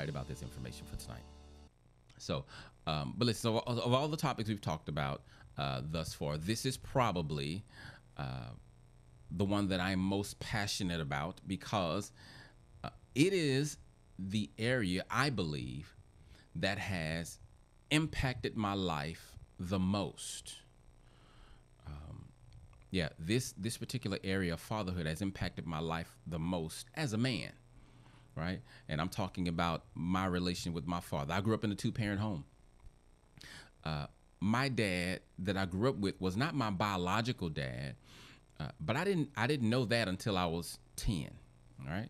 excited about this information for tonight. So, but listen, so of all the topics we've talked about thus far, this is probably the one that I'm most passionate about because it is the area I believe that has impacted my life the most. Yeah, this particular area of fatherhood has impacted my life the most as a man, right? And I'm talking about my relation with my father. I grew up in a two-parent home. My dad that I grew up with was not my biological dad, but I didn't know that until I was 10. All right,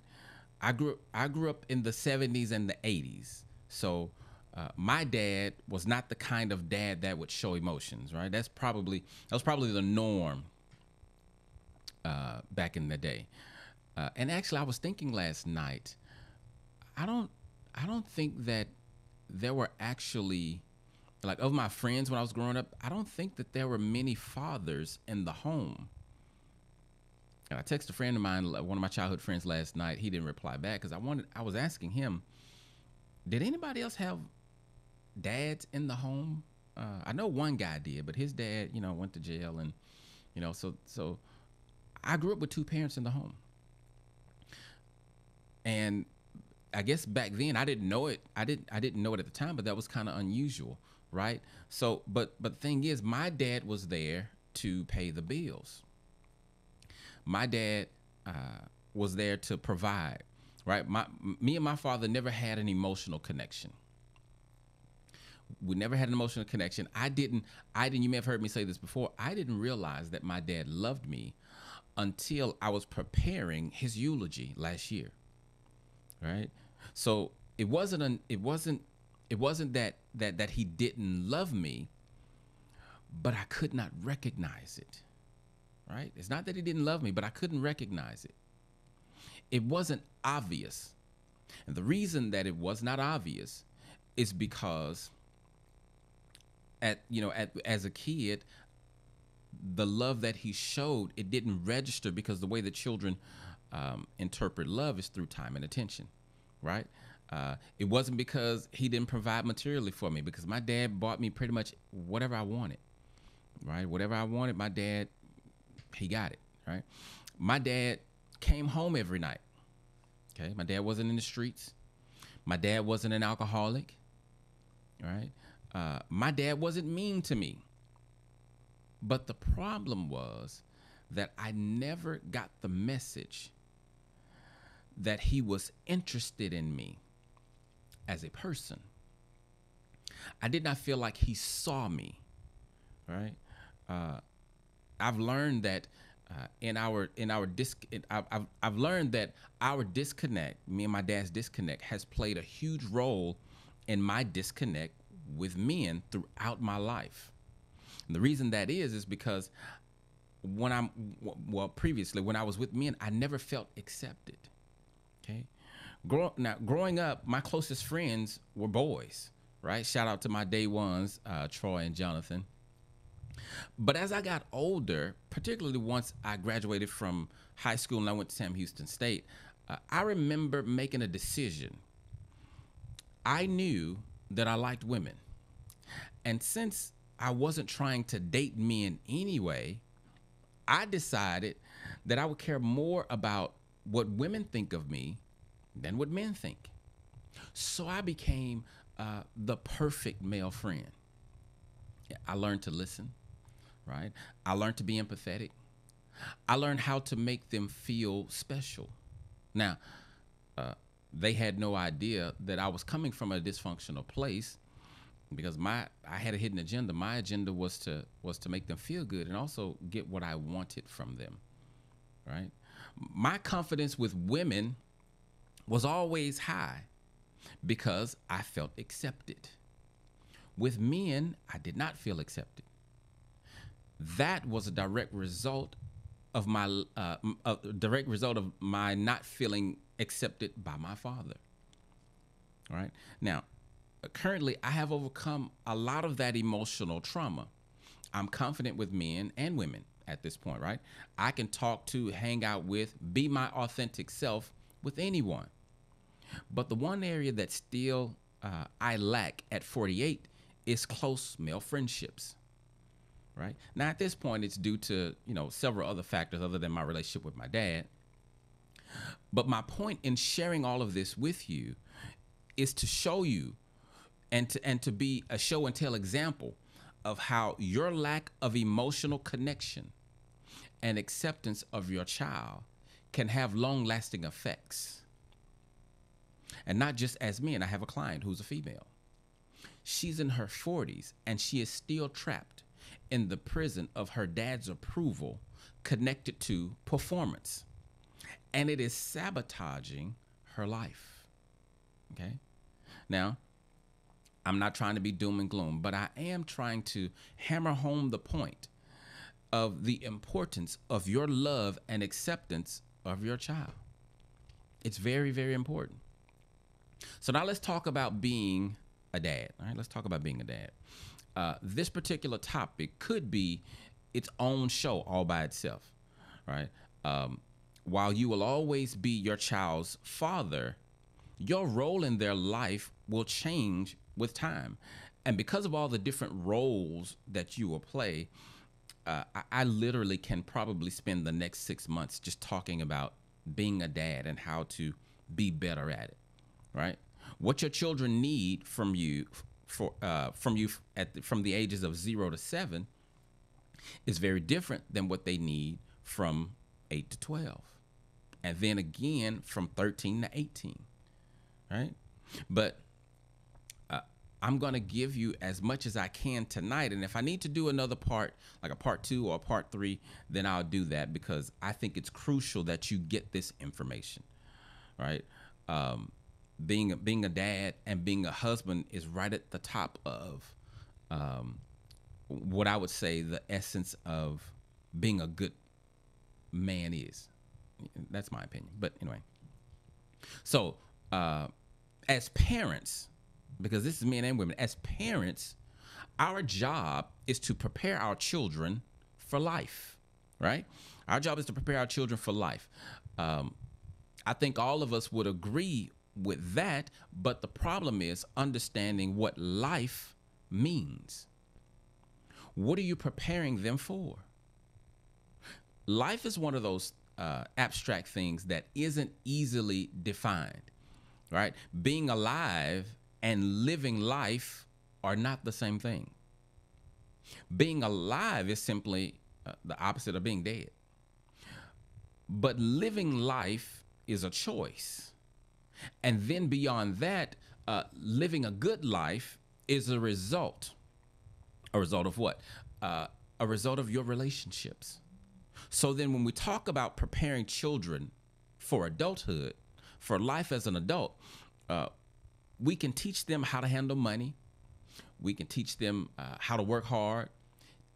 I grew up in the 70s and the 80s, so my dad was not the kind of dad that would show emotions. Right, that was probably the norm back in the day. And actually, I was thinking last night. I don't I don't think that there were actually, like, of my friends when I was growing up, I don't think that there were many fathers in the home. And I texted a friend of mine, one of my childhood friends, last night. He didn't reply back because I was asking him, did anybody else have dads in the home? I know one guy did, but his dad, went to jail, and so I grew up with two parents in the home, and I guess back then I didn't know it. I didn't know it at the time, but that was kind of unusual, right? So, but the thing is, my dad was there to pay the bills. My dad was there to provide, right? Me and my father never had an emotional connection. We never had an emotional connection. You may have heard me say this before. I didn't realize that my dad loved me until I was preparing his eulogy last year, right? So it wasn't that he didn't love me, but I could not recognize it, right? It's not that he didn't love me, but I couldn't recognize it. It wasn't obvious. And the reason that it was not obvious is because as a kid, the love that he showed, it didn't register, because the way that children interpret love is through time and attention, right? It wasn't because he didn't provide materially for me, because my dad bought me pretty much whatever I wanted, right? Whatever I wanted, my dad, he got it, right? My dad came home every night. Okay, my dad wasn't in the streets. My dad wasn't an alcoholic, right? My dad wasn't mean to me. But the problem was that I never got the message that he was interested in me as a person. I did not feel like he saw me, right? I've learned that I've learned that our disconnect, me and my dad's disconnect, has played a huge role in my disconnect with men throughout my life. And the reason that is because previously when I was with men, I never felt accepted. Okay. Growing up, my closest friends were boys, right? Shout out to my day ones, Troy and Jonathan. But as I got older, particularly once I graduated from high school and I went to Sam Houston State, I remember making a decision. I knew that I liked women. And since I wasn't trying to date men anyway, I decided that I would care more about what women think of me than what men think. So I became the perfect male friend. I learned to listen, right? I learned to be empathetic. I learned how to make them feel special. Now, they had no idea that I was coming from a dysfunctional place, because I had a hidden agenda. My agenda was to make them feel good and also get what I wanted from them, right? My confidence with women was always high because I felt accepted. With men, I did not feel accepted. That was a direct result of my not feeling accepted by my father. All right. Now, currently, I have overcome a lot of that emotional trauma. I'm confident with men and women at this point, right? I can talk to, hang out with, be my authentic self with anyone. But the one area that still I lack at 48 is close male friendships. Right now, at this point, it's due to several other factors other than my relationship with my dad. But my point in sharing all of this with you is to show you and to be a show and tell example of how your lack of emotional connection and acceptance of your child can have long lasting effects. And not just as me, and I have a client who's a female. She's in her 40s and she is still trapped in the prison of her dad's approval connected to performance. And it is sabotaging her life. Okay? Now, I'm not trying to be doom and gloom, but I am trying to hammer home the point of the importance of your love and acceptance of your child. It's very, very important. So now let's talk about being a dad. All right, let's talk about being a dad. This particular topic could be its own show all by itself, right? While you will always be your child's father, your role in their life will change with time. And because of all the different roles that you will play, I literally can probably spend the next 6 months just talking about being a dad and how to be better at it, right? What your children need from you from the ages of 0 to 7 is very different than what they need from 8 to 12. And then again from 13 to 18, right? But I'm going to give you as much as I can tonight. And if I need to do another part, like a part 2 or a part 3, then I'll do that because I think it's crucial that you get this information, right? Being a dad and being a husband is right at the top of what I would say the essence of being a good man is. That's my opinion. But anyway, so as parents, because this is men and women, as parents, our job is to prepare our children for life, right? Our job is to prepare our children for life. I think all of us would agree with that, but the problem is understanding what life means. What are you preparing them for? Life is one of those abstract things that isn't easily defined, right? Being alive and living life are not the same thing. Being alive is simply the opposite of being dead. But living life is a choice. And then beyond that, living a good life is a result. A result of what? A result of your relationships. So then when we talk about preparing children for adulthood, for life as an adult, we can teach them how to handle money. We can teach them how to work hard,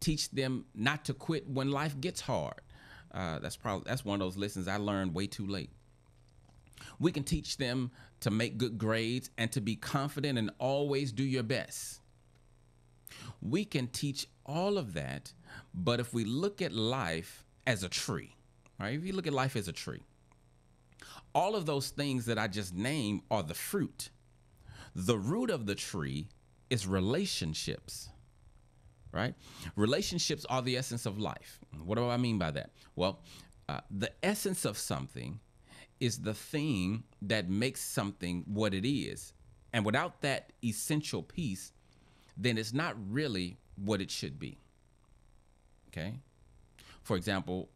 teach them not to quit when life gets hard. That's one of those lessons I learned way too late. We can teach them to make good grades and to be confident and always do your best. We can teach all of that, but if we look at life as a tree, right? If you look at life as a tree, all of those things that I just named are the fruit. The root of the tree is relationships, right? Relationships are the essence of life. What do I mean by that? Well, the essence of something is the thing that makes something what it is. And without that essential piece, then it's not really what it should be. Okay? For example,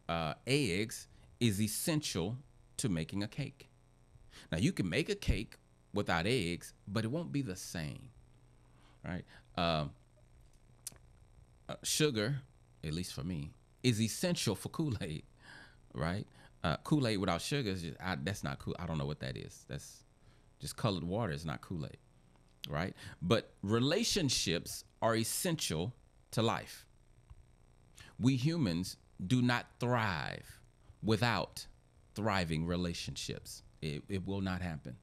eggs is essential to making a cake. Now, you can make a cake without eggs, but it won't be the same, right? Sugar, at least for me, is essential for Kool-Aid, right? Kool-Aid without sugar is that's not cool. I don't know what that is. That's just colored water. It's not Kool-Aid, right? But relationships are essential to life. We humans do not thrive without thriving relationships. It will not happen.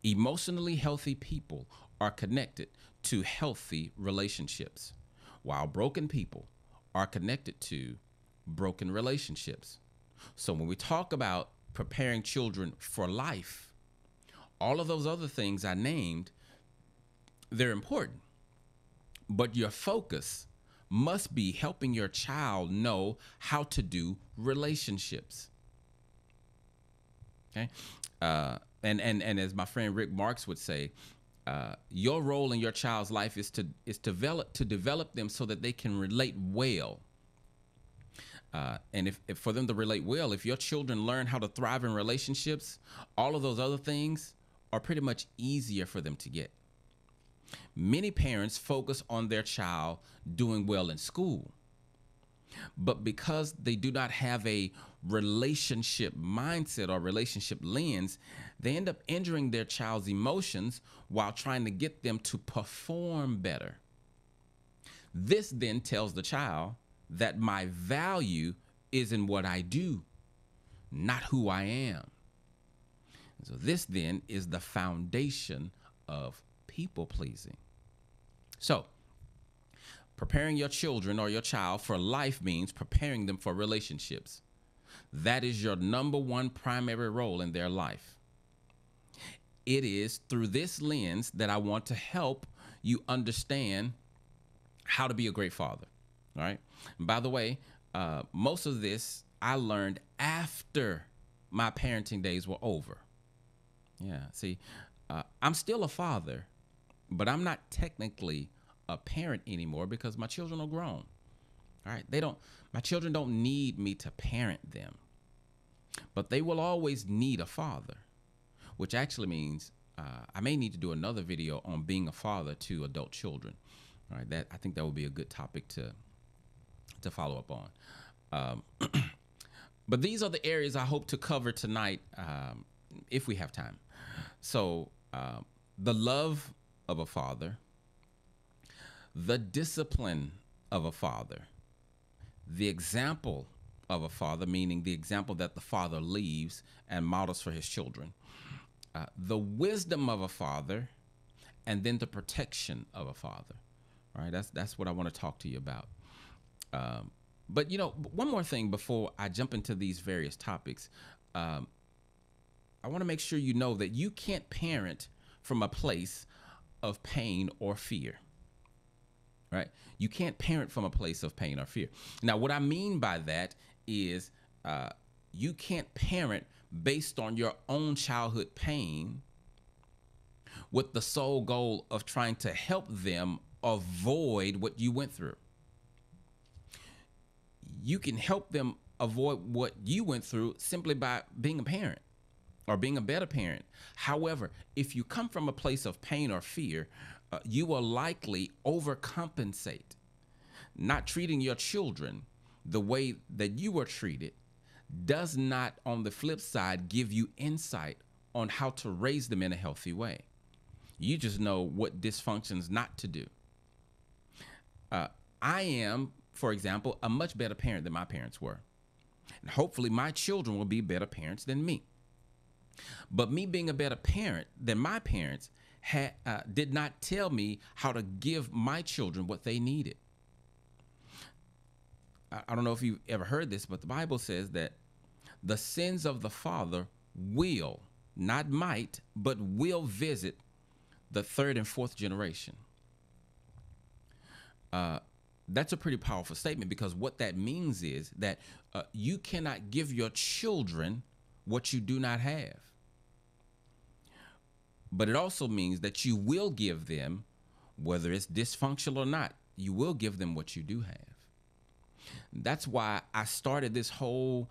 Emotionally healthy people are connected to healthy relationships, while broken people are connected to broken relationships. So when we talk about preparing children for life, All of those other things I named, they're important, but your focus must be helping your child know how to do relationships. Okay. And as my friend Rick Marks would say, your role in your child's life is to develop them so that they can relate well. And if for them to relate well, if your children learn how to thrive in relationships, all of those other things are pretty much easier for them to get. Many parents focus on their child doing well in school, but because they do not have a relationship mindset or relationship lens, they end up injuring their child's emotions while trying to get them to perform better. This then tells the child that my value is in what I do, not who I am. So this then is the foundation of people pleasing. So preparing your children or your child for life means preparing them for relationships. That is your number one primary role in their life. It is through this lens that I want to help you understand how to be a great father. All right. And by the way, most of this I learned after my parenting days were over. Yeah. See, I'm still a father, but I'm not technically a parent anymore because my children are grown. All right. My children don't need me to parent them, but they will always need a father, which actually means I may need to do another video on being a father to adult children. All right. I think that would be a good topic to follow up on. But these are the areas I hope to cover tonight, if we have time. So the love of a father, the discipline of a father, the example of a father, meaning the example that the father leaves and models for his children, the wisdom of a father, and then the protection of a father. All right, that's what I want to talk to you about. But, one more thing before I jump into these various topics. I want to make sure you know that you can't parent from a place of pain or fear. Right? You can't parent from a place of pain or fear. Now, what I mean by that is you can't parent based on your own childhood pain with the sole goal of trying to help them avoid what you went through. You can help them avoid what you went through simply by being a parent or being a better parent. However, if you come from a place of pain or fear, you will likely overcompensate. Not treating your children the way that you were treated does not, on the flip side, give you insight on how to raise them in a healthy way. You just know what dysfunctions not to do. I am, for example, a much better parent than my parents were. And hopefully my children will be better parents than me. But me being a better parent than my parents did not tell me how to give my children what they needed. I don't know if you've ever heard this, but the Bible says that the sins of the father will, not might, but will visit the third and fourth generation. That's a pretty powerful statement, because what that means is that you cannot give your children what you do not have. But it also means that you will give them, whether it's dysfunctional or not, you will give them what you do have. That's why I started this whole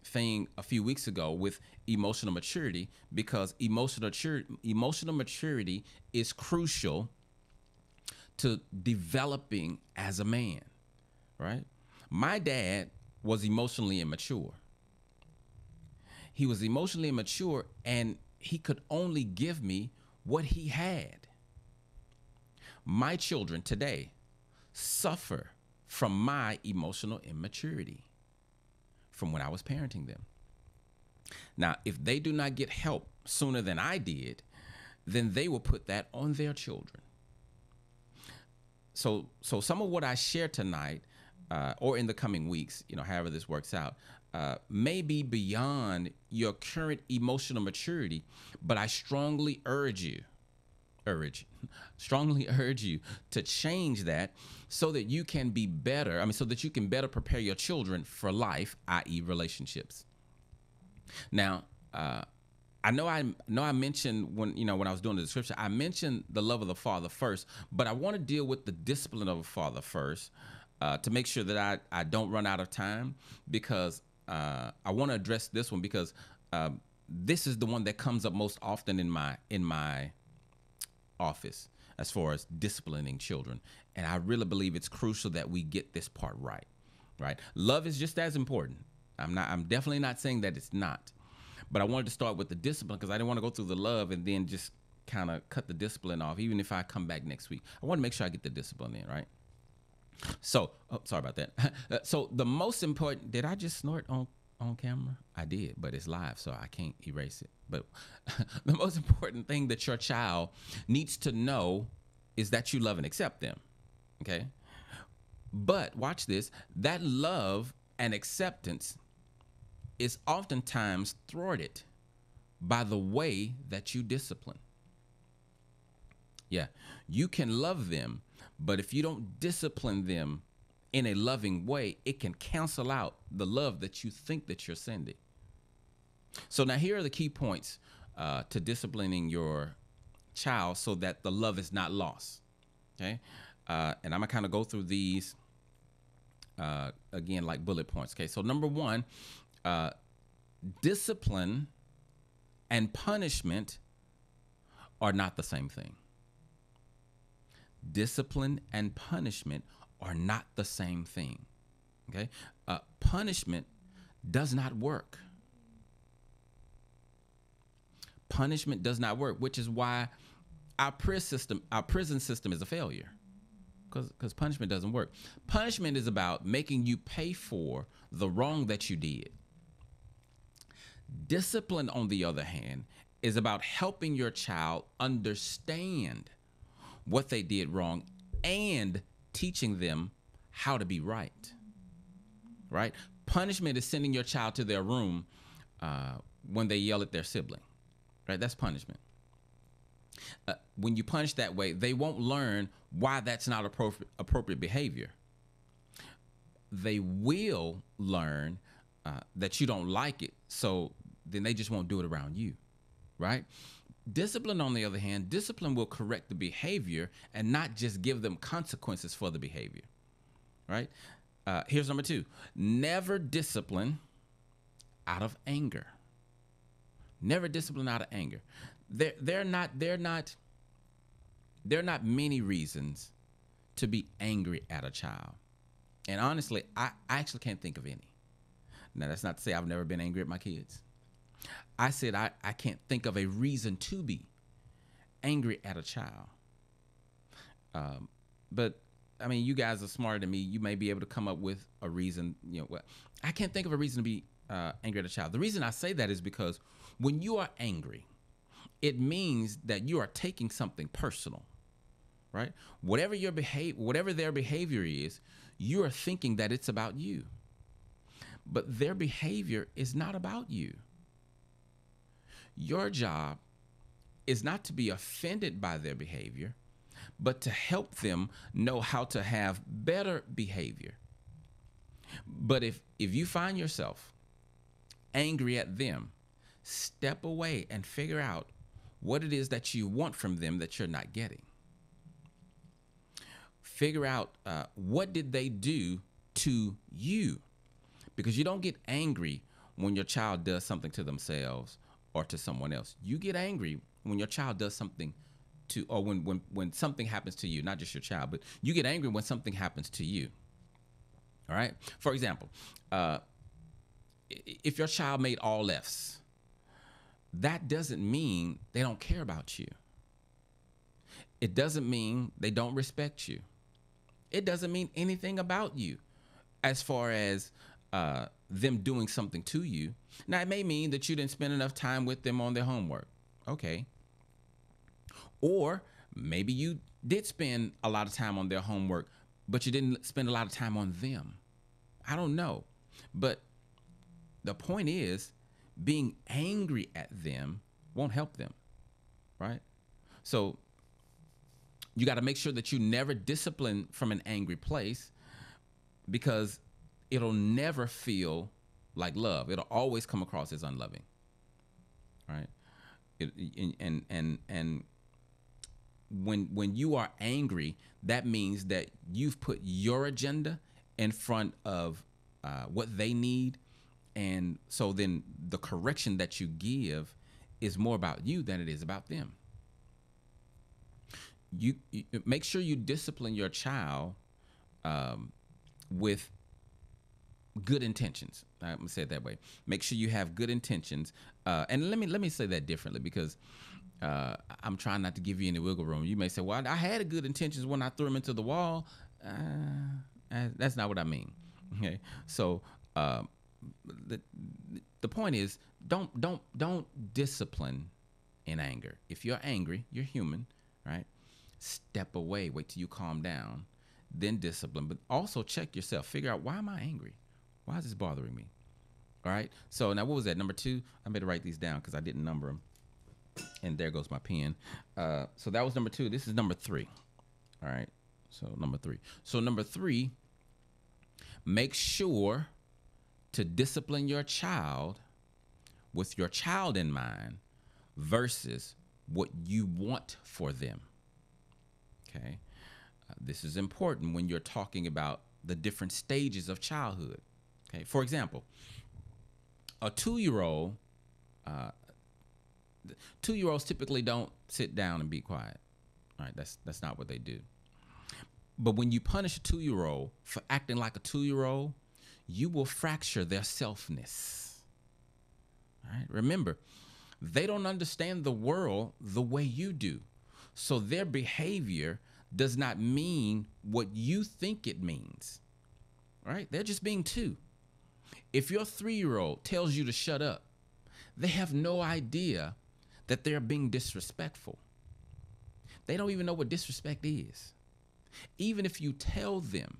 thing a few weeks ago with emotional maturity, because emotional maturity is crucial to developing as a man, right? My dad was emotionally immature. He was emotionally immature, and he could only give me what he had. My children today suffer from my emotional immaturity from when I was parenting them. Now, if they do not get help sooner than I did, then they will put that on their children. So some of what I share tonight or in the coming weeks, however this works out, may be beyond your current emotional maturity, but I urge, strongly urge you to change that so that you can be better. So that you can better prepare your children for life, i.e., relationships. Now, I know I mentioned when I was doing the description, I mentioned the love of the Father first, but I want to deal with the discipline of a father first, to make sure that I don't run out of time, because I want to address this one, because this is the one that comes up most often in my office as far as disciplining children, and I really believe it's crucial that we get this part right. Right? Love is just as important. I'm definitely not saying that it's not. But I wanted to start with the discipline because I didn't want to go through the love and then just kind of cut the discipline off, even if I come back next week. I want to make sure I get the discipline in, right? So, sorry about that. So the most important, did I just snort on camera? I did, but it's live, so I can't erase it. But the most important thing that your child needs to know is that you love and accept them, okay? But watch this, that love and acceptance is oftentimes thwarted by the way that you discipline. Yeah, you can love them, but if you don't discipline them in a loving way, it can cancel out the love that you think that you're sending. So now here are the key points to disciplining your child so that the love is not lost. Okay, and I'm gonna kind of go through these again like bullet points. Okay, so number one, discipline and punishment are not the same thing. Discipline and punishment are not the same thing. Okay, punishment does not work. Punishment does not work, which is why our prison system is a failure, because punishment doesn't work. Punishment is about making you pay for the wrong that you did. Discipline, on the other hand, is about helping your child understand what they did wrong and teaching them how to be right. Right? Punishment is sending your child to their room when they yell at their sibling. Right? That's punishment. When you punish that way, they won't learn why that's not appropriate behavior. They will learn that you don't like it, so then they just won't do it around you, right? Discipline, on the other hand, discipline will correct the behavior and not just give them consequences for the behavior, right? Here's number two: never discipline out of anger. Never discipline out of anger. There are not many reasons to be angry at a child, and honestly, I actually can't think of any. Now, that's not to say I've never been angry at my kids. I said I can't think of a reason to be angry at a child. But I mean, you guys are smarter than me. You may be able to come up with a reason. I can't think of a reason to be angry at a child. The reason I say that is because when you are angry, it means that you are taking something personal, right? Whatever their behavior is, you are thinking that it's about you. But their behavior is not about you. Your job is not to be offended by their behavior, but to help them know how to have better behavior. But if you find yourself angry at them, step away and figure out what it is that you want from them that you're not getting. Figure out what did they do to you, because you don't get angry when your child does something to themselves or to someone else. You get angry when your child does something to, or when something happens to you, not just your child, but you get angry when something happens to you. All right. For example, if your child made all F's, that doesn't mean they don't care about you. It doesn't mean they don't respect you. It doesn't mean anything about you as far as them doing something to you. Now, it may mean that you didn't spend enough time with them on their homework. Okay. Or maybe you did spend a lot of time on their homework, but you didn't spend a lot of time on them. I don't know. But the point is, being angry at them won't help them, right? So you got to make sure that you never discipline from an angry place, because it'll never feel like love. It'll always come across as unloving, right? And when you are angry, that means that you've put your agenda in front of what they need, and so then the correction that you give is more about you than it is about them. You make sure you discipline your child with good intentions. I'm gonna say it that way. Make sure you have good intentions. And let me say that differently, because I'm trying not to give you any wiggle room. You may say, "Well, I had a good intentions when I threw him into the wall." That's not what I mean. Okay, so the point is, don't discipline in anger. If you're angry, you're human, right? Step away. Wait till you calm down, then discipline. But also check yourself. Figure out, why am I angry? Why is this bothering me? All right. So now, what was that? Number 2. I better write these down because I didn't number them. And there goes my pen. So that was number 2. This is number 3. All right. So number 3. So number 3, make sure to discipline your child with your child in mind versus what you want for them. Okay. This is important when you're talking about the different stages of childhood. Okay. For example, a 2-year-old, 2-year-olds typically don't sit down and be quiet. All right. That's not what they do. But when you punish a 2-year-old for acting like a 2-year-old, you will fracture their selfness. All right. Remember, they don't understand the world the way you do. So their behavior does not mean what you think it means. Right? They're just being 2. If your 3-year-old tells you to shut up, they have no idea that they're being disrespectful. They don't even know what disrespect is. Even if you tell them,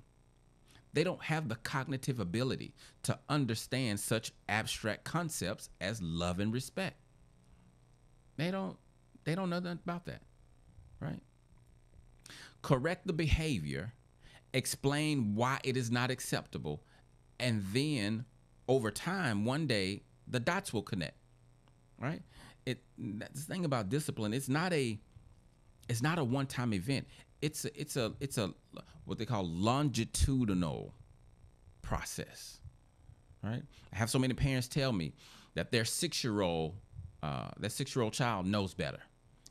they don't have the cognitive ability to understand such abstract concepts as love and respect. They don't know nothing about that, right? Correct the behavior, explain why it is not acceptable, and then over time, one day, the dots will connect, right? The thing about discipline, it's not a one-time event. It's a what they call longitudinal process, right? I have so many parents tell me that their 6-year-old child knows better.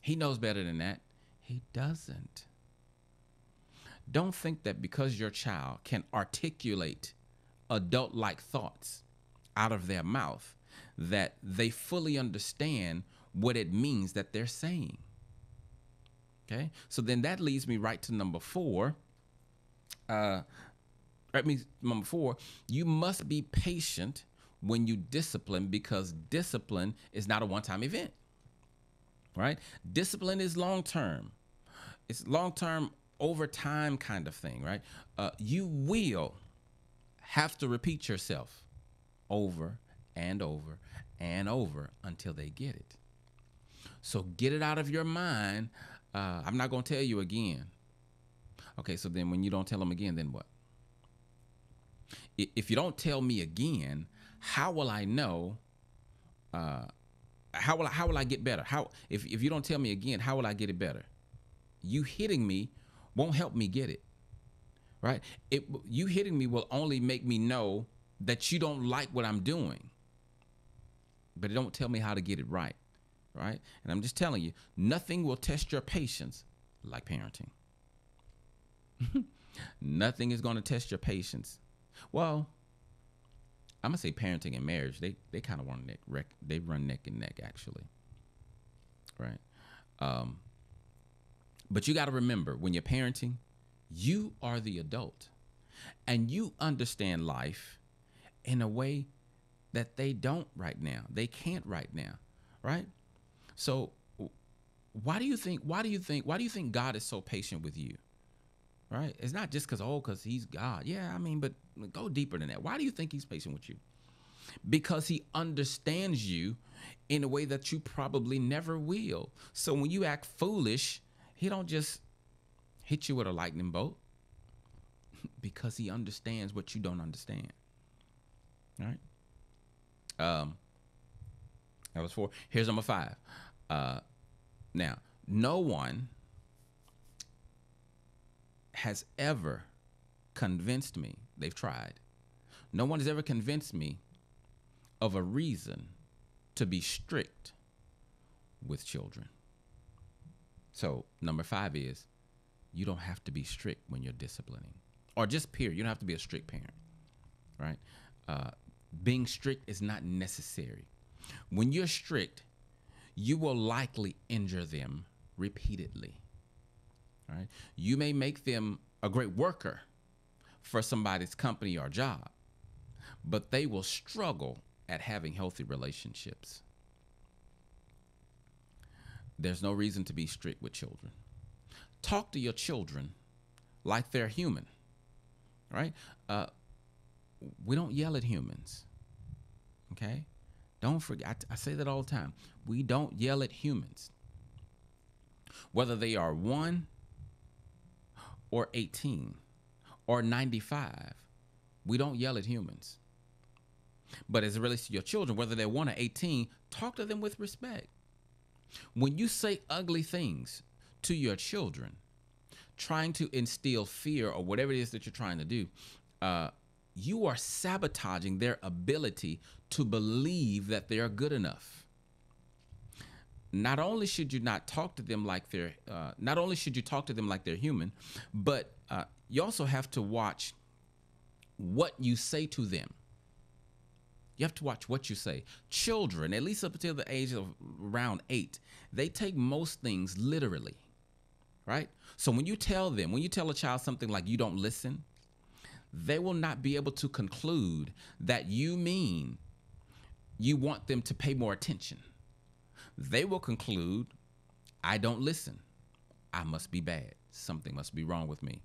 He knows better than that. He doesn't. Don't think that because your child can articulate adult-like thoughts out of their mouth that they fully understand what it means that they're saying. Okay, so then that leads me right to number 4. Number 4, you must be patient when you discipline, because discipline is not a one-time event, right? Discipline is long-term. It's long-term, over time kind of thing, right? You will have to repeat yourself over and over and over until they get it. So get it out of your mind. I'm not going to tell you again. Okay, so then when you don't tell them again, then what? If you don't tell me again, how will I know? How will I get better? If you don't tell me again, how will I get it better? You hitting me won't help me get it, right? You hitting me will only make me know that you don't like what I'm doing, but it don't tell me how to get it right. Right? And I'm just telling you, nothing will test your patience like parenting. Nothing is going to test your patience. Well, I'm going to say parenting and marriage, they kind of run neck and neck, actually. Right? But you got to remember, when you're parenting, you are the adult. And you understand life in a way that they don't right now. They can't right now. Right? So why do you think God is so patient with you? right? It's not just because he's God. Yeah, I mean, but go deeper than that. Why do you think he's patient with you? Because he understands you in a way that you probably never will. So when you act foolish, he don't just hit you with a lightning bolt, because he understands what you don't understand. All right. That was 4. Here's number 5. Now, no one has ever convinced me. They've tried. No one has ever convinced me of a reason to be strict with children. So number 5 is, you don't have to be strict when you're disciplining, or just period. You don't have to be a strict parent, right? Being strict is not necessary. When you're strict, you will likely injure them repeatedly, right? You may make them a great worker for somebody's company or job, but they will struggle at having healthy relationships. There's no reason to be strict with children. Talk to your children like they're human, right? We don't yell at humans, okay? Don't forget, I say that all the time. We don't yell at humans. Whether they are 1 or 18 or 95, we don't yell at humans. But as it relates to your children, whether they're 1 or 18, talk to them with respect. When you say ugly things to your children, trying to instill fear or whatever it is that you're trying to do, you are sabotaging their ability to believe that they are good enough. Not only should you not talk to them like they're, not only should you talk to them like they're human, but you also have to watch what you say to them. You have to watch what you say. Children, at least up until the age of around 8, they take most things literally, right? So when you tell a child something like you don't listen, they will not be able to conclude that you mean you want them to pay more attention. They will conclude, I don't listen. I must be bad. Something must be wrong with me.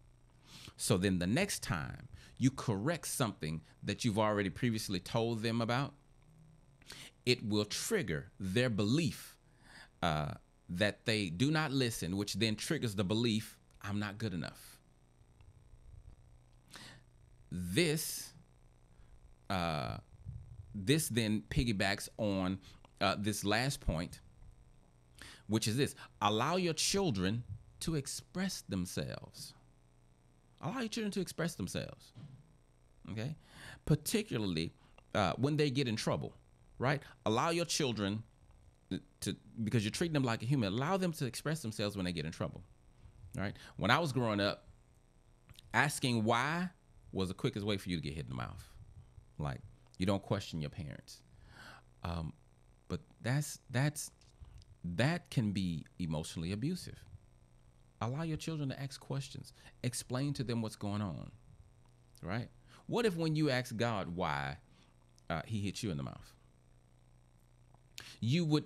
So then the next time you correct something that you've already previously told them about, it will trigger their belief that they do not listen, which then triggers the belief, I'm not good enough. This then piggybacks on this last point, which is this: allow your children to express themselves. Allow your children to express themselves, okay? Particularly when they get in trouble, right? Allow your children to, because you're treating them like a human, allow them to express themselves when they get in trouble, right? When I was growing up, asking why was the quickest way for you to get hit in the mouth. Like, you don't question your parents. But that can be emotionally abusive. Allow your children to ask questions. Explain to them what's going on, right? What if when you ask God why he hit you in the mouth, you would,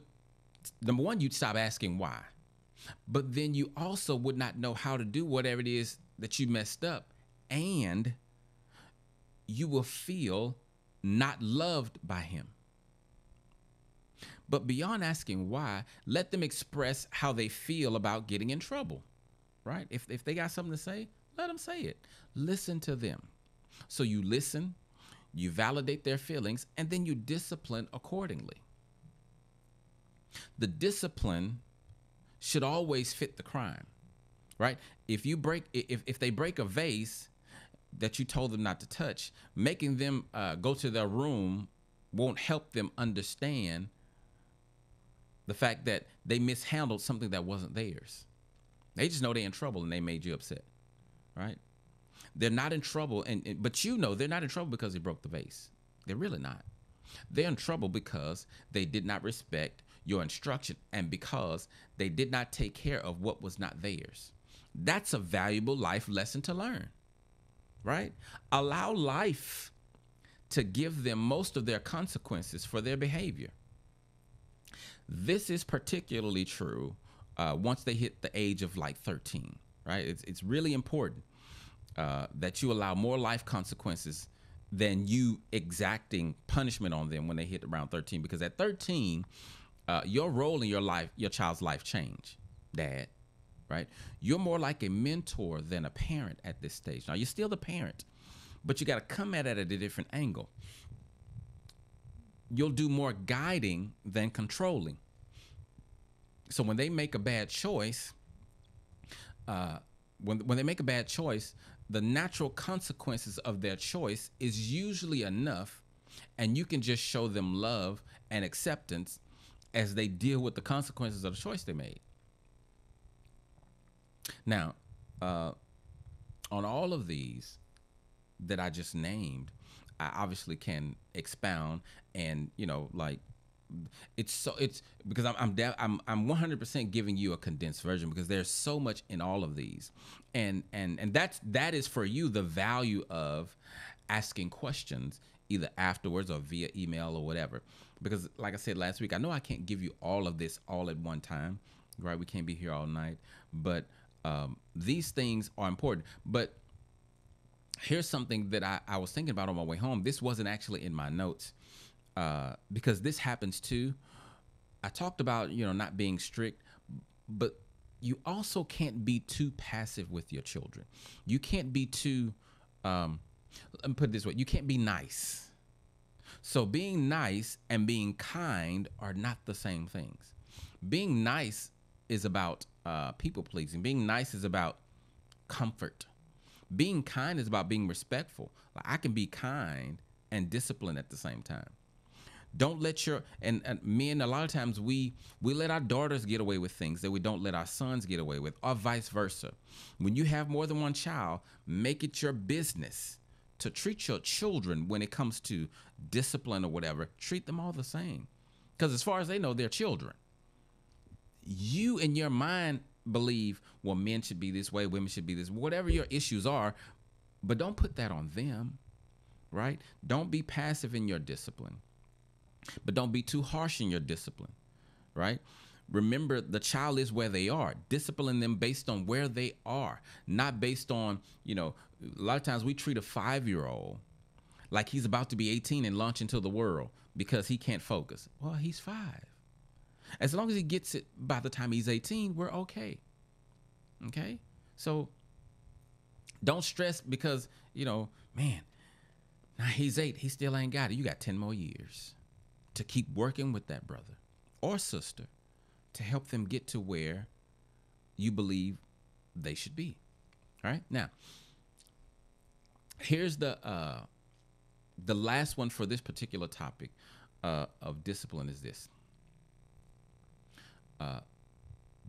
number one, you'd stop asking why, but then you also would not know how to do whatever it is that you messed up, and you will feel not loved by him. But beyond asking why, let them express how they feel about getting in trouble, right? If they got something to say, let them say it. Listen to them. So you listen, you validate their feelings, and then you discipline accordingly. The discipline should always fit the crime, right? If they break a vase that you told them not to touch, making them go to their room won't help them understand the fact that they mishandled something that wasn't theirs. They just know they're in trouble and they made you upset, right? They're not in trouble, but you know they're not in trouble because they broke the vase. They're really not. They're in trouble because they did not respect your instruction and because they did not take care of what was not theirs. That's a valuable life lesson to learn, right? Allow life to give them most of their consequences for their behavior. This is particularly true once they hit the age of like 13, right? It's really important that you allow more life consequences than you exacting punishment on them when they hit around 13. Because at 13, your role in your life, your child's life change, Dad, right? You're more like a mentor than a parent at this stage. Now, you're still the parent, but you got to come at it at a different angle. You'll do more guiding than controlling. So when they make a bad choice, when they make a bad choice, the natural consequences of their choice is usually enough, and you can just show them love and acceptance as they deal with the consequences of the choice they made. Now, on all of these that I just named, I obviously can expound, and like it's because I'm 100% giving you a condensed version, because there's so much in all of these, and that is for you the value of asking questions either afterwards or via email or whatever. Because like I said last week, I know I can't give you all of this all at one time, right? We can't be here all night, but these things are important. But here's something that I was thinking about on my way home. This wasn't actually in my notes, because this happens too. I talked about, not being strict, but you also can't be too passive with your children. You can't be too, let me put it this way, you can't be nice. So being nice and being kind are not the same things. Being nice is about people pleasing. Being nice is about comfort. Being kind is about being respectful. Like, I can be kind and disciplined at the same time. Don't let your and men, a lot of times we let our daughters get away with things that we don't let our sons get away with, or vice versa. When you have more than one child, make it your business to treat your children, when it comes to discipline or whatever, treat them all the same. Because as far as they know, they're children. You in your mind believe, well, men should be this way, women should be this, whatever your issues are, but don't put that on them, right? Don't be passive in your discipline, but don't be too harsh in your discipline, right? Remember, the child is where they are. Discipline them based on where they are, not based on, a lot of times we treat a 5-year-old like he's about to be 18 and launch into the world because he can't focus. Well, he's 5. As long as he gets it by the time he's 18, we're okay. Okay? So don't stress because, man, now he's 8. He still ain't got it. You got 10 more years to keep working with that brother or sister to help them get to where you believe they should be. All right? Now, here's the last one for this particular topic of discipline is this.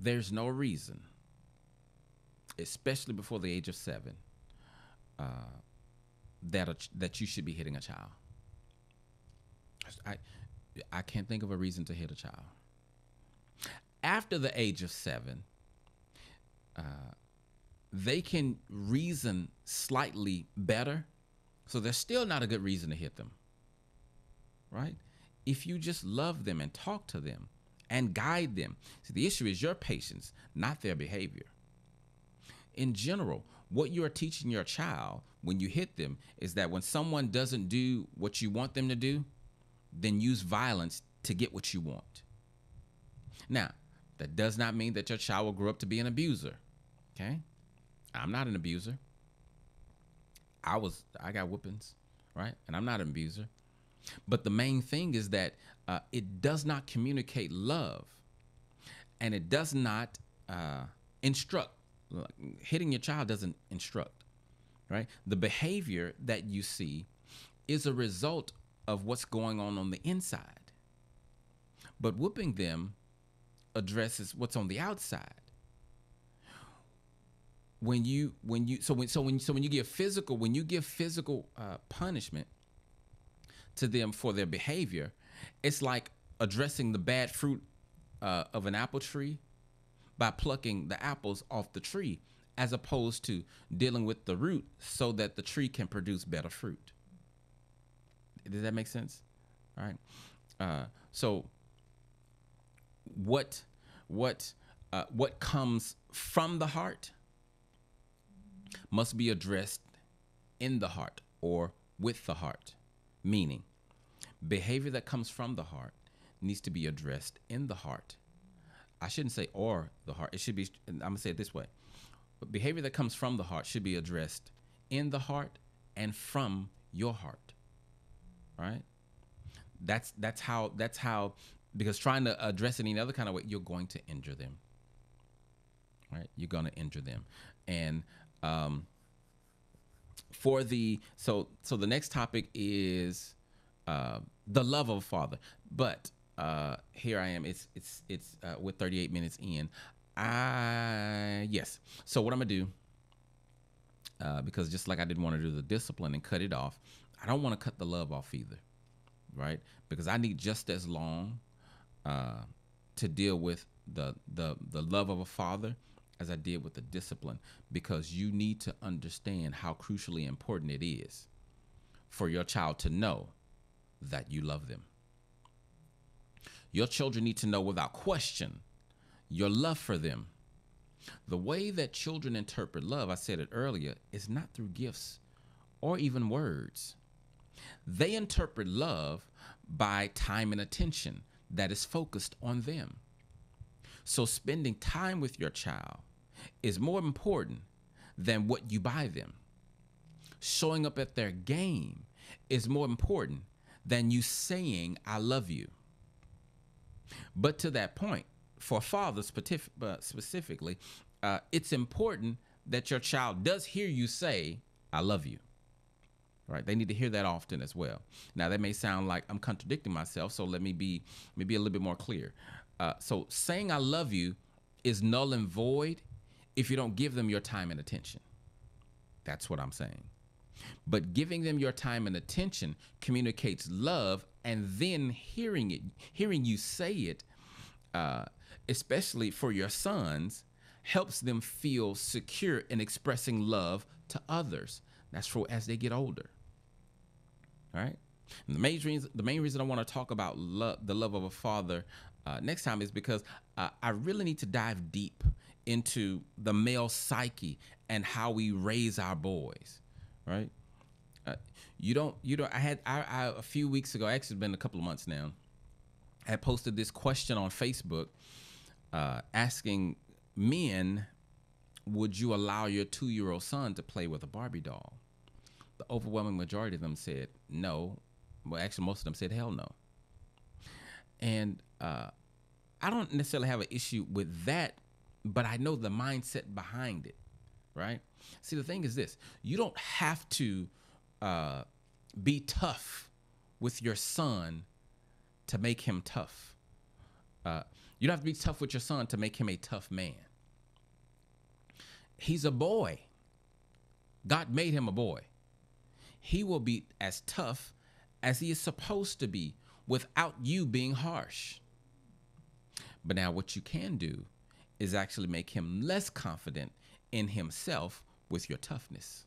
There's no reason, especially before the age of 7, that you should be hitting a child. I can't think of a reason to hit a child. After the age of 7, they can reason slightly better, so there's still not a good reason to hit them, right? If you just love them and talk to them and guide them. See, the issue is your patience, not their behavior. In general, what you are teaching your child when you hit them is that when someone doesn't do what you want them to do, then use violence to get what you want. Now, that does not mean that your child will grow up to be an abuser. Okay? I'm not an abuser. I got whoopings, right? And I'm not an abuser. But the main thing is that it does not communicate love, and it does not instruct. Hitting your child doesn't instruct, right? The behavior that you see is a result of what's going on the inside. But whooping them addresses what's on the outside. When you give physical punishment to them for their behavior, it's like addressing the bad fruit of an apple tree by plucking the apples off the tree, as opposed to dealing with the root so that the tree can produce better fruit. Does that make sense? All right. So what comes from the heart must be addressed in the heart or with the heart, meaning behavior that comes from the heart needs to be addressed in the heart. I shouldn't say or the heart. It should be, I'm going to say it this way. But behavior that comes from the heart should be addressed in the heart and from your heart. Right? That's how, because trying to address it any other kind of way, you're going to injure them. Right? You're going to injure them. And so the next topic is the love of a father. But here I am. It's with 38 minutes in. Yes. So what I'm gonna do, because just like I didn't want to do the discipline and cut it off, I don't want to cut the love off either, right? Because I need just as long to deal with the love of a father as I did with the discipline, because you need to understand how crucially important it is for your child to know that you love them. Your children need to know without question your love for them. The way that children interpret love, I said it earlier, is not through gifts or even words. They interpret love by time and attention that is focused on them. So spending time with your child is more important than what you buy them. Showing up at their game is more important than you saying, I love you. But to that point, for fathers specifically, it's important that your child does hear you say, I love you. Right? They need to hear that often as well. Now, that may sound like I'm contradicting myself, so let me be maybe a little bit more clear. So saying I love you is null and void if you don't give them your time and attention. That's what I'm saying. But giving them your time and attention communicates love, and then hearing you say it, especially for your sons, helps them feel secure in expressing love to others. That's for as they get older. All right. And the main reason I want to talk about the love of a father next time is because I really need to dive deep into the male psyche and how we raise our boys. Right. I a few weeks ago, actually it's been a couple of months now, I had posted this question on Facebook asking men, would you allow your 2-year-old son to play with a Barbie doll? The overwhelming majority of them said no. Well, actually, most of them said hell no. And I don't necessarily have an issue with that, but I know the mindset behind it, right? See, the thing is this. You don't have to be tough with your son to make him tough. You don't have to be tough with your son to make him a tough man. He's a boy. God made him a boy. He will be as tough as he is supposed to be without you being harsh. But now what you can do is actually make him less confident in himself with your toughness.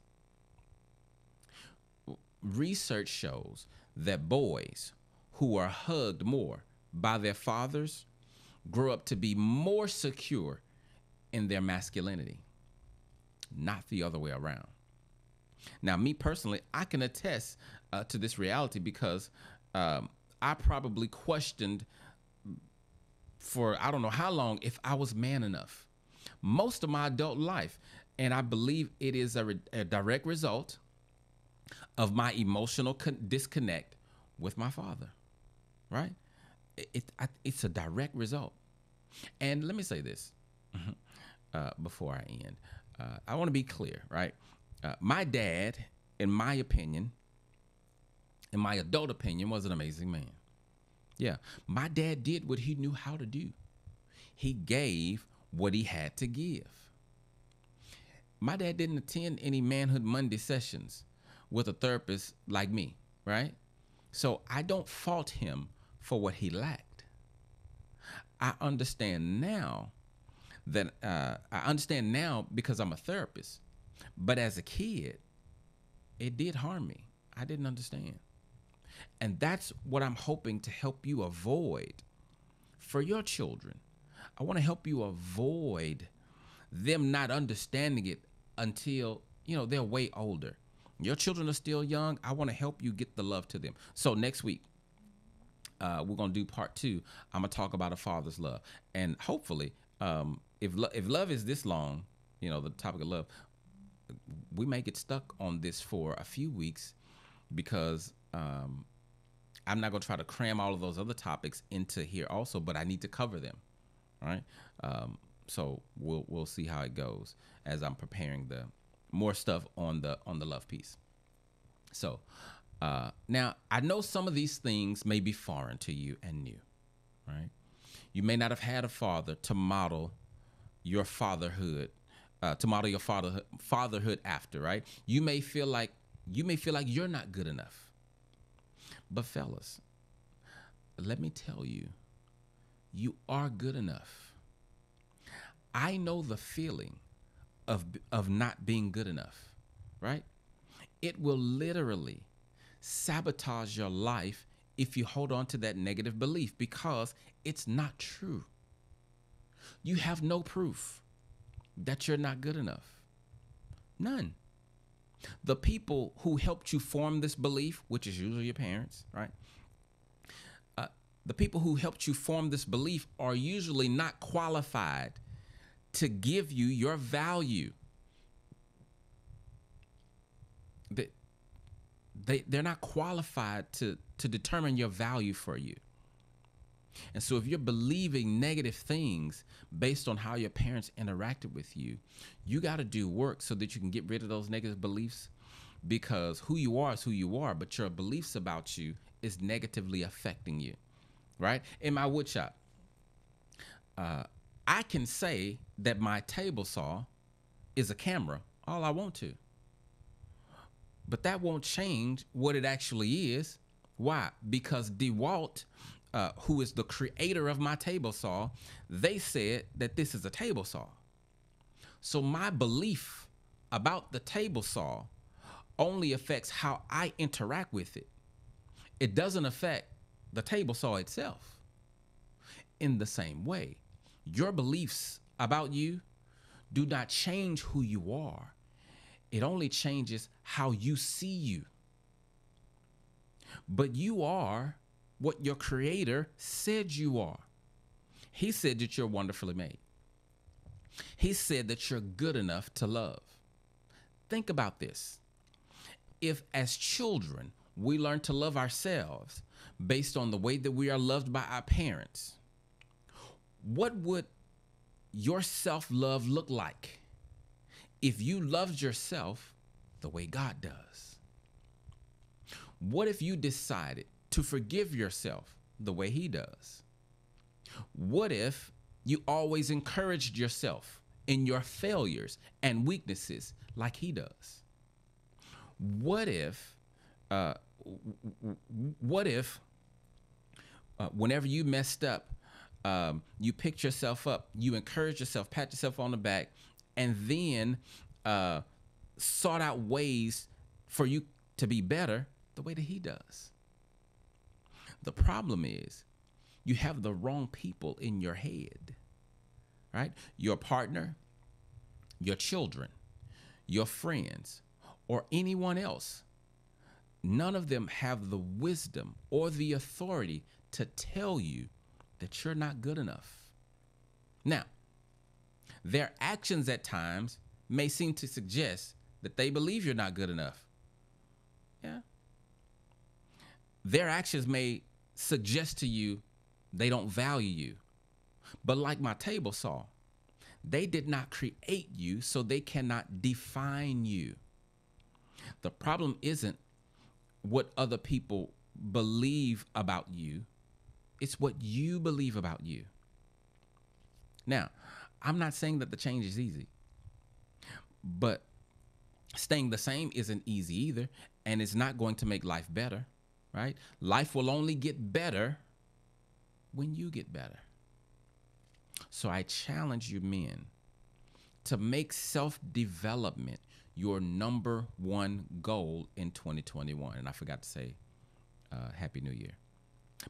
Research shows that boys who are hugged more by their fathers grow up to be more secure in their masculinity, not the other way around. Now, me personally, I can attest to this reality because I probably questioned for I don't know how long if I was man enough most of my adult life. And I believe it is a direct result of my emotional disconnect with my father, right? It's a direct result. And let me say this before I end. I want to be clear, right? My dad, in my opinion, in my adult opinion, was an amazing man. Yeah, my dad did what he knew how to do. He gave what he had to give. My dad didn't attend any Manhood Monday sessions with a therapist like me, right? So I don't fault him for what he lacked. I understand now because I'm a therapist. But as a kid, it did harm me. I didn't understand. And that's what I'm hoping to help you avoid for your children. I want to help you avoid them not understanding it until they're way older. Your children are still young. I want to help you get the love to them. So next week, we're gonna do part 2. I'm gonna talk about a father's love, and hopefully, if love is this long, the topic of love, we may get stuck on this for a few weeks because I'm not gonna try to cram all of those other topics into here also, but I need to cover them, right? So we'll see how it goes as I'm preparing the more stuff on the love piece. So now I know some of these things may be foreign to you and new, right? You may not have had a father to model your fatherhood, fatherhood after, right? You may feel like you're not good enough. But fellas, let me tell you, you are good enough. I know the feeling of not being good enough, right? It will literally sabotage your life if you hold on to that negative belief because it's not true. You have no proof that you're not good enough. None. The people who helped you form this belief, which is usually your parents, right? The people who helped you form this belief are usually not qualified to give you your value. They're not qualified to determine your value for you. And so if you're believing negative things based on how your parents interacted with you, you got to do work so that you can get rid of those negative beliefs, because who you are is who you are, but your beliefs about you is negatively affecting you, right? In my wood shop, I can say that my table saw is a camera all I want to, but that won't change what it actually is. Why? Because DeWalt, who is the creator of my table saw, they said that this is a table saw. So my belief about the table saw only affects how I interact with it. It doesn't affect the table saw itself. In the same way, your beliefs about you do not change who you are. It only changes how you see you. But you are what your creator said you are. He said that you're wonderfully made. He said that you're good enough to love. Think about this. If as children we learn to love ourselves based on the way that we are loved by our parents, what would your self-love look like if you loved yourself the way God does? What if you decided to forgive yourself the way He does? What if you always encouraged yourself in your failures and weaknesses like He does? What if whenever you messed up, you picked yourself up, you encouraged yourself, pat yourself on the back, and then sought out ways for you to be better the way that He does? The problem is you have the wrong people in your head, right? Your partner, your children, your friends, or anyone else. None of them have the wisdom or the authority to tell you that you're not good enough. Now, their actions at times may seem to suggest that they believe you're not good enough. Yeah. Their actions may suggest to you they don't value you. But like my table saw, they did not create you, so they cannot define you. The problem isn't what other people believe about you. It's what you believe about you. Now, I'm not saying that the change is easy, but staying the same isn't easy either, and it's not going to make life better, right? Life will only get better when you get better. So I challenge you men to make self-development your number one goal in 2021. And I forgot to say Happy New Year.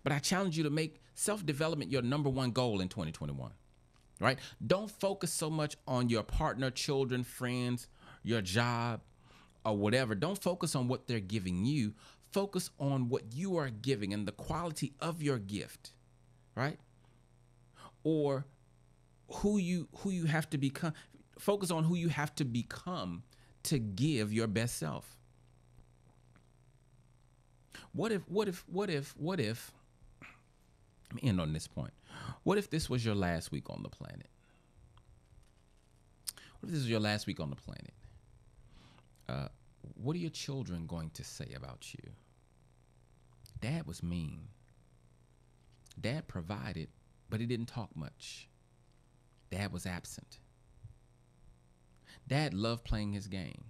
But I challenge you to make self-development your number one goal in 2021, right? Don't focus so much on your partner, children, friends, your job, or whatever. Don't focus on what they're giving you. Focus on what you are giving and the quality of your gift, right? Or who you have to become. Focus on who you have to become to give your best self. What if let me end on this point. What if this was your last week on the planet? What if this was your last week on the planet? What are your children going to say about you? Dad was mean. Dad provided, but he didn't talk much. Dad was absent. Dad loved playing his game.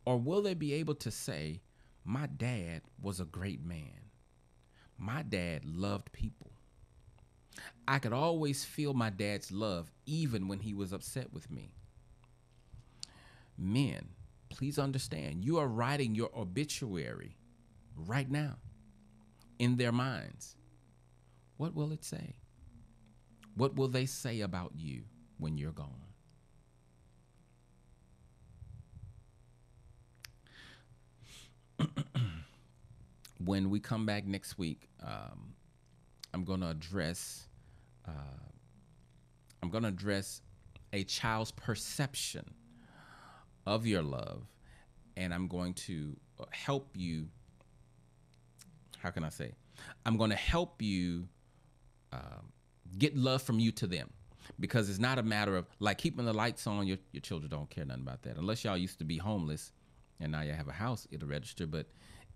Or will they be able to say, my dad was a great man. My dad loved people. I could always feel my dad's love even when he was upset with me. Men, please understand, you are writing your obituary right now in their minds. What will it say? What will they say about you when you're gone? When we come back next week, I'm going to address a child's perception of your love, and I'm going to help you. How can I say? I'm going to help you get love from you to them, because it's not a matter of like keeping the lights on. Your children don't care nothing about that, unless y'all used to be homeless and now you have a house, it'll register. But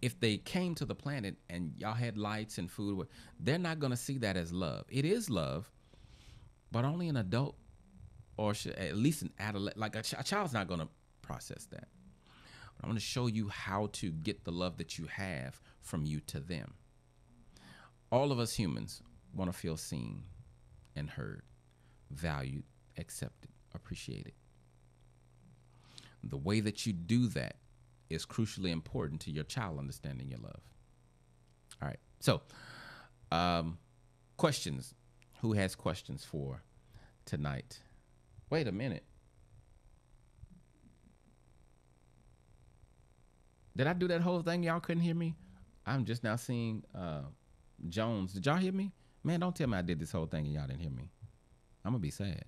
if they came to the planet and y'all had lights and food, they're not going to see that as love. It is love, but only an adult, or at least an adolescent, like a child's not going to process that. I'm going to show you how to get the love that you have from you to them. All of us humans want to feel seen and heard, valued, accepted, appreciated. The way that you do that is crucially important to your child understanding your love. All right. So, questions. Who has questions for tonight? Wait a minute. Did I do that whole thing? Y'all couldn't hear me? I'm just now seeing Jones. Did y'all hear me? Man, don't tell me I did this whole thing and y'all didn't hear me. I'm going to be sad.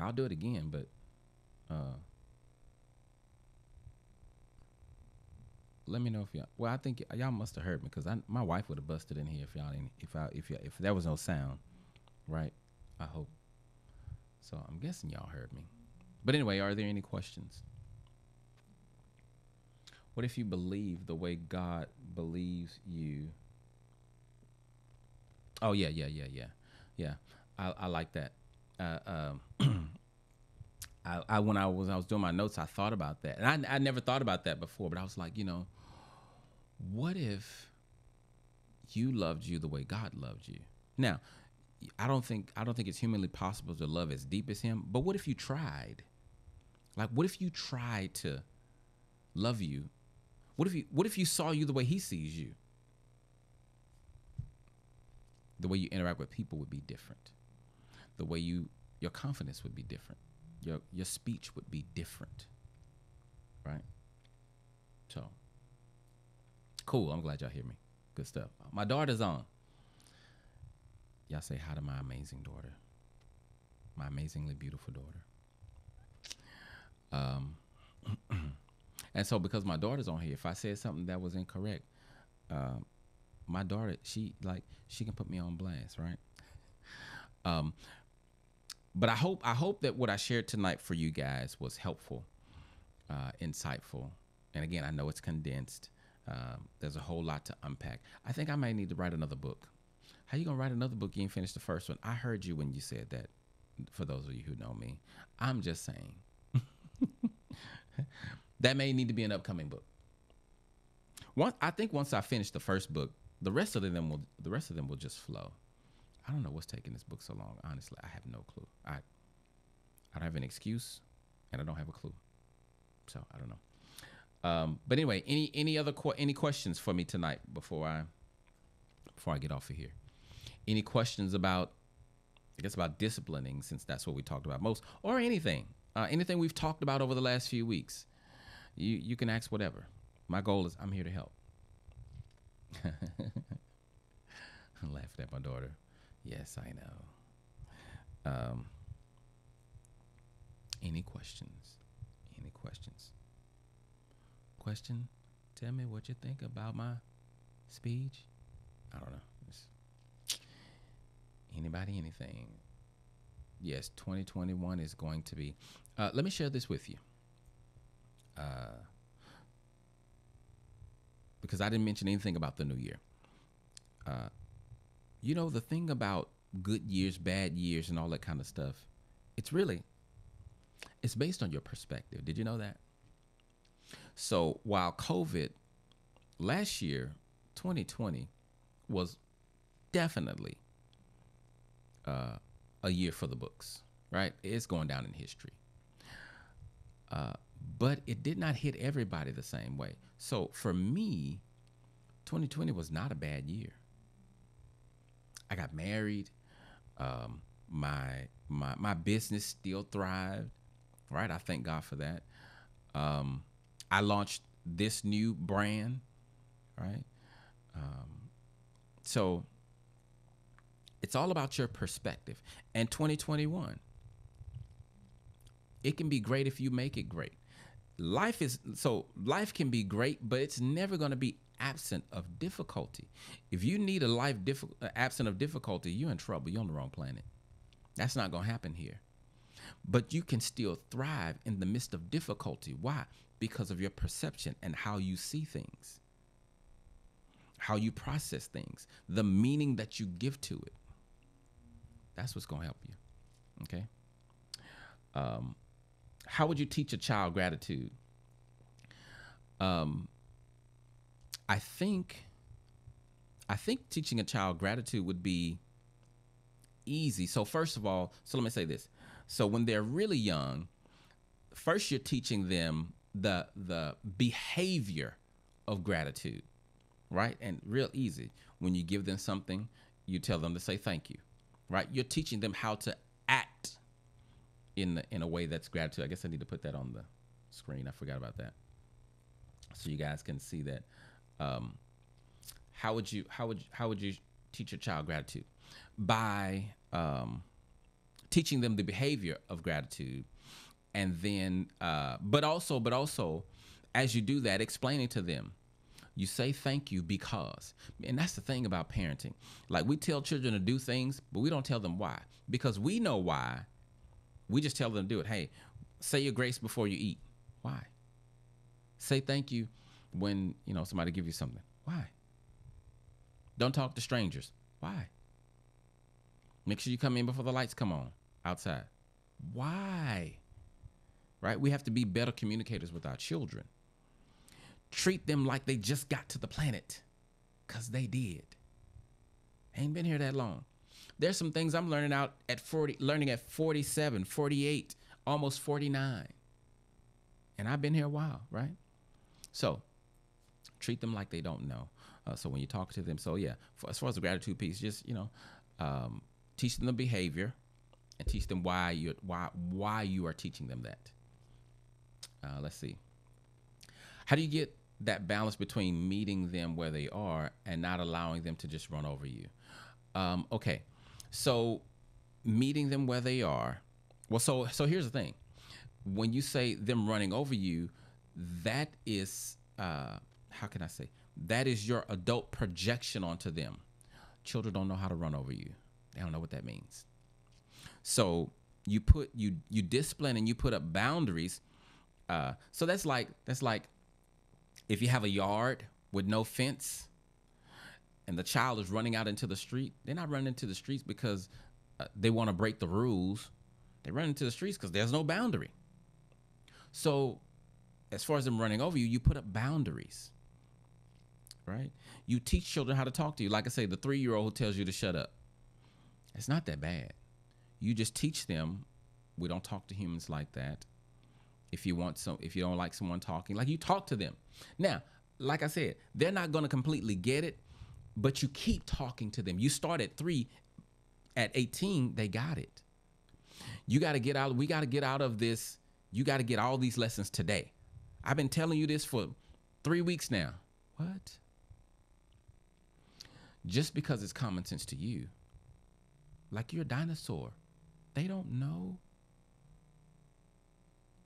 I'll do it again, but let me know if y'all. Well, I think y'all must have heard me, because my wife would have busted in here if y'all didn't. If there was no sound, right? I hope. So I'm guessing y'all heard me. But anyway, are there any questions? What if you believe the way God believes you? Oh yeah. I like that. I when I was doing my notes, I thought about that, and I never thought about that before. But I was like, what if you loved you the way God loved you? Now, I don't think it's humanly possible to love as deep as Him. But what if you tried? Like, what if you tried to love you? What if you saw you the way He sees you? The way you interact with people would be different. The way your confidence would be different. Your speech would be different, right? So, cool. I'm glad y'all hear me. Good stuff. My daughter's on. Y'all say hi to my amazing daughter, my amazingly beautiful daughter. And so, because my daughter's on here, if I said something that was incorrect, my daughter, she can put me on blast, right? But I hope that what I shared tonight for you guys was helpful, insightful. And again, I know it's condensed. There's a whole lot to unpack. I think I may need to write another book. How you gonna write another book? You ain't finished the first one. I heard you when you said that. For those of you who know me, I'm just saying that may need to be an upcoming book. I think once I finish the first book, the rest of them will just flow. I don't know what's taking this book so long. Honestly, I have no clue. I don't have an excuse, and I don't have a clue. So I don't know. But anyway, any questions for me tonight before I get off of here? Any questions about disciplining, since that's what we talked about most, or anything? Anything we've talked about over the last few weeks, you can ask whatever. My goal is I'm here to help. I'm laughing at my daughter. Yes, I know. Any questions? Any questions? Question? Tell me what you think about my speech. I don't know. Anybody, anything? Yes, 2021 is going to be. Let me share this with you. Because I didn't mention anything about the new year. You know, the thing about good years, bad years, and all that kind of stuff, it's based on your perspective. Did you know that? So while COVID last year, 2020, was definitely a year for the books, right? It's going down in history. But it did not hit everybody the same way. So for me, 2020 was not a bad year. I got married. My business still thrived, right? I thank God for that. I launched this new brand, right? So it's all about your perspective. And 2021, it can be great if you make it great. Life can be great, but it's never going to be absent of difficulty. If you need a life absent of difficulty, you're in trouble. You're on the wrong planet. That's not going to happen here. But you can still thrive in the midst of difficulty. Why? Because of your perception and how you see things, how you process things, the meaning that you give to it. That's what's going to help you. Okay. How would you teach a child gratitude? I think teaching a child gratitude would be easy. So first of all, let me say this. So when they're really young, first you're teaching them the behavior of gratitude, right? And real easy. When you give them something, you tell them to say thank you, right? You're teaching them how to act in a way that's gratitude. I guess I need to put that on the screen. I forgot about that, so you guys can see that. How would you teach your child gratitude? By teaching them the behavior of gratitude, and then but also as you do that, explaining to them, you say thank you because, and that's the thing about parenting. Like, we tell children to do things, but we don't tell them why, because we know why. We just tell them to do it. Hey, say your grace before you eat. Why? Say thank you when, somebody give you something. Why? Don't talk to strangers. Why? Make sure you come in before the lights come on outside. Why? Right? We have to be better communicators with our children. Treat them like they just got to the planet, because they did. Ain't been here that long. There's some things I'm learning at 47, 48, almost 49. And I've been here a while, right? So treat them like they don't know. So when you talk to them, as far as the gratitude piece, just, teach them the behavior and teach them why you are teaching them that. Let's see. How do you get that balance between meeting them where they are and not allowing them to just run over you? Okay. So meeting them where they are. Well, so here's the thing. When you say them running over you, that is, how can I say? That is your adult projection onto them. Children don't know how to run over you. They don't know what that means. So you discipline and you put up boundaries. So that's like if you have a yard with no fence and the child is running out into the street, they're not running into the streets because they want to break the rules. They run into the streets because there's no boundary. So as far as them running over you, you put up boundaries, right? You teach children how to talk to you. Like I say, the 3-year-old who tells you to shut up. It's not that bad. You just teach them, we don't talk to humans like that. If you don't like someone talking, like, you talk to them. Now, like I said, they're not going to completely get it, but you keep talking to them. You start at 3, at 18, they got it. We got to get out of this You got to get all these lessons today. I've been telling you this for 3 weeks now. What? Just because it's common sense to you, like you're a dinosaur. They don't know.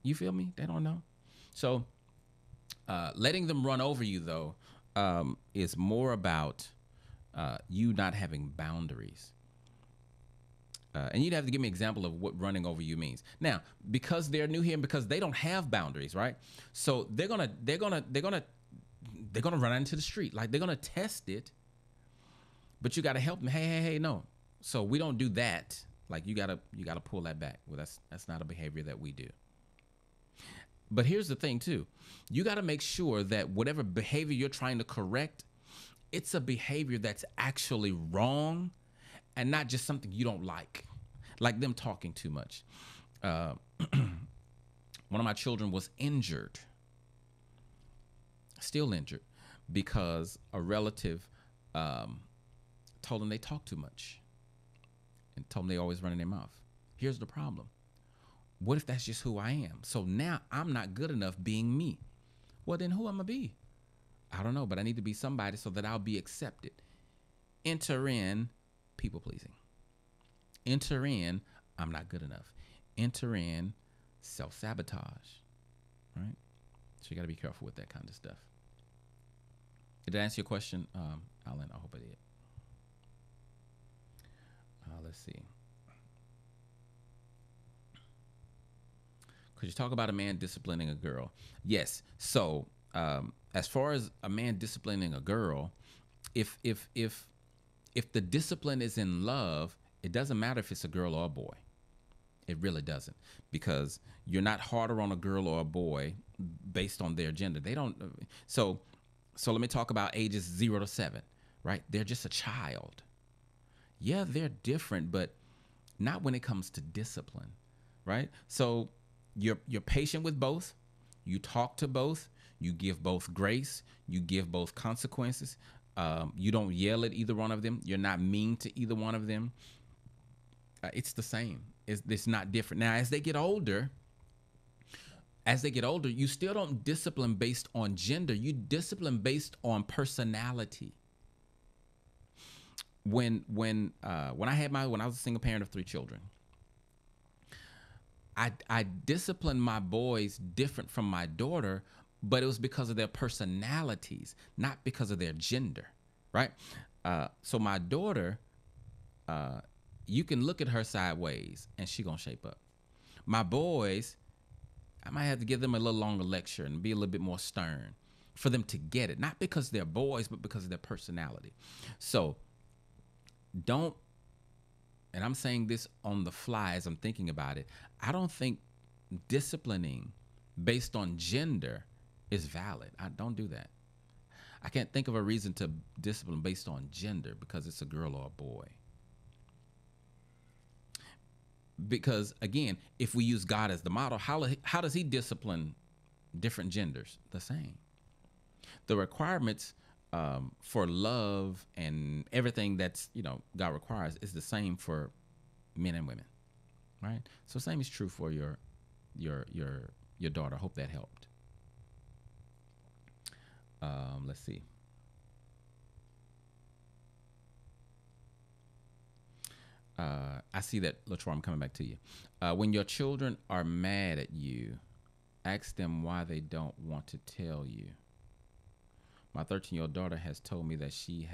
You feel me? They don't know. So letting them run over you, though, is more about you not having boundaries. And you'd have to give me an example of what running over you means. Now, because they're new here and because they don't have boundaries, right? So they're gonna run out into the street. Like, they're gonna test it, but you gotta help them. Hey, no. So we don't do that. Like, you gotta pull that back. Well, that's not a behavior that we do. But here's the thing too. You gotta make sure that whatever behavior you're trying to correct, it's a behavior that's actually wrong and not just something you don't like them talking too much. One of my children was injured, still injured, because a relative told them they talk too much and told them they always running their mouth. Here's the problem. What if that's just who I am? So now I'm not good enough being me. Well, then who am I be? I don't know, but I need to be somebody so that I'll be accepted. Enter in people pleasing. Enter in I'm not good enough. Enter in self-sabotage, right? So you got to be careful with that kind of stuff. Did I answer your question, Alan? I hope I did. Let's see. Could you talk about a man disciplining a girl? Yes. So as far as a man disciplining a girl, if the discipline is in love, it doesn't matter if it's a girl or a boy. It really doesn't, because you're not harder on a girl or a boy based on their gender. They don't. So let me talk about ages 0 to 7, right? They're just a child. Yeah, they're different, but not when it comes to discipline, right? So you're patient with both. You talk to both. You give both grace. You give both consequences. You don't yell at either one of them. You're not mean to either one of them. It's the same. It's not different. Now, as they get older, you still don't discipline based on gender. You discipline based on personality. When I was a single parent of 3 children, I disciplined my boys different from my daughter, but it was because of their personalities, not because of their gender, right? So my daughter, you can look at her sideways and she gonna shape up. My boys, I might have to give them a little longer lecture and be a little bit more stern for them to get it, not because they're boys, but because of their personality. So don't, and I'm saying this on the fly as I'm thinking about it, I don't think disciplining based on gender is valid. I don't do that. I can't think of a reason to discipline based on gender because it's a girl or a boy. Because again, if we use God as the model, how does he discipline different genders? The same. The requirements for love and everything that's, God requires is the same for men and women, right? So same is true for your daughter. I hope that helped. Let's see. I see that, LaTroy, I'm coming back to you. When your children are mad at you, ask them why they don't want to tell you. My 13-year-old daughter has told me that she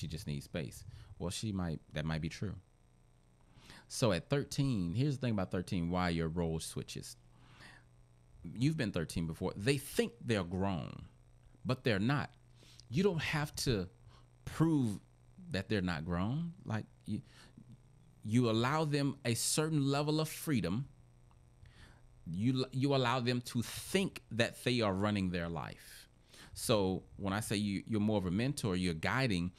just needs space. Well, that might be true. So at 13, here's the thing about 13, why your role switches. You've been 13 before. They think they're grown, but they're not. You don't have to prove that they're not grown. Like, you allow them a certain level of freedom. You allow them to think that they are running their life. So when I say you're more of a mentor, you're guiding,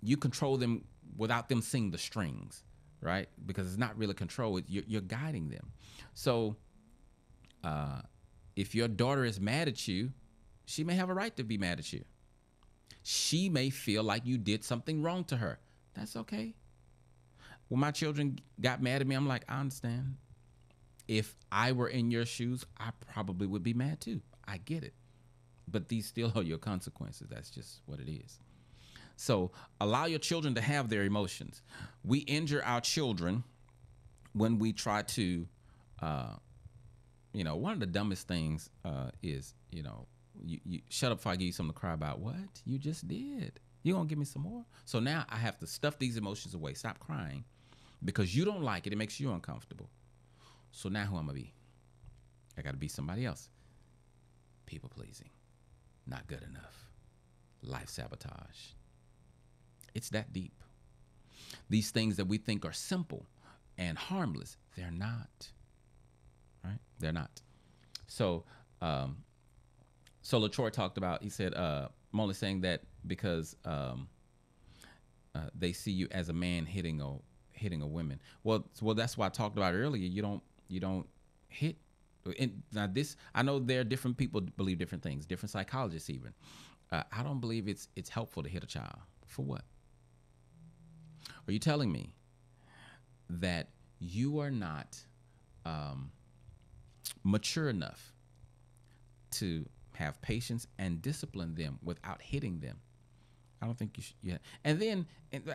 you control them without them seeing the strings, right? Because it's not really control, you're guiding them. So if your daughter is mad at you, she may have a right to be mad at you. She may feel like you did something wrong to her. That's okay. When my children got mad at me, I'm like, I understand. If I were in your shoes, I probably would be mad too. I get it. But these still are your consequences. That's just what it is. So allow your children to have their emotions. We injure our children when we try to, one of the dumbest things is, you shut up before I give you something to cry about. What? You just did. You gonna give me some more? So now I have to stuff these emotions away. Stop crying because you don't like it. It makes you uncomfortable. So now who I'm gonna be? I gotta be somebody else. People pleasing. Not good enough. Life sabotage. It's that deep. These things that we think are simple and harmless, they're not. Right? They're not. So, LaTroy talked about, he said, I'm only saying that because they see you as a man hitting a woman. Well, that's why I talked about earlier. You don't hit. And now this, I know there are different people believe different things, different psychologists even. I don't believe it's helpful to hit a child. For what? Are you telling me that you are not mature enough to have patience and discipline them without hitting them? I don't think you should. Yeah. And then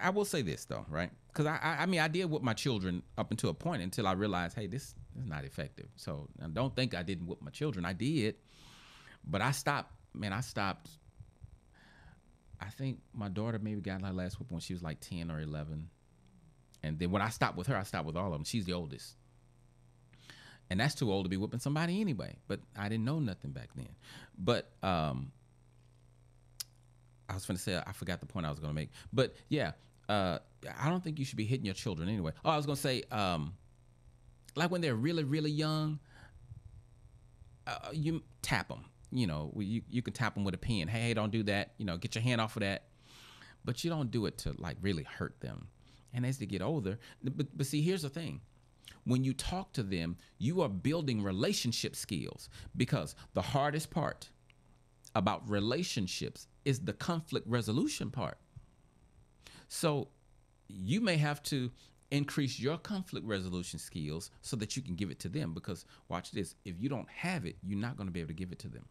I will say this though, right? Because I mean, I did whip my children up until a point until I realized, hey, this is not effective. So I don't think I didn't whip my children. I did, but I stopped. Man, I stopped. I think my daughter maybe got her last whip when she was like 10 or 11. And then when I stopped with her, I stopped with all of them. She's the oldest. And that's too old to be whipping somebody anyway. But I didn't know nothing back then. But I was going to say, I forgot the point I was going to make. But yeah, I don't think you should be hitting your children anyway. Oh, I was going to say, like when they're really, really young, you tap them. You can tap them with a pen. Hey, don't do that. Get your hand off of that. But you don't do it to like really hurt them. And as they get older, but see, here's the thing. When you talk to them, you are building relationship skills, because the hardest part about relationships is the conflict resolution part. So you may have to increase your conflict resolution skills so that you can give it to them, because watch this, if you don't have it, you're not going to be able to give it to them.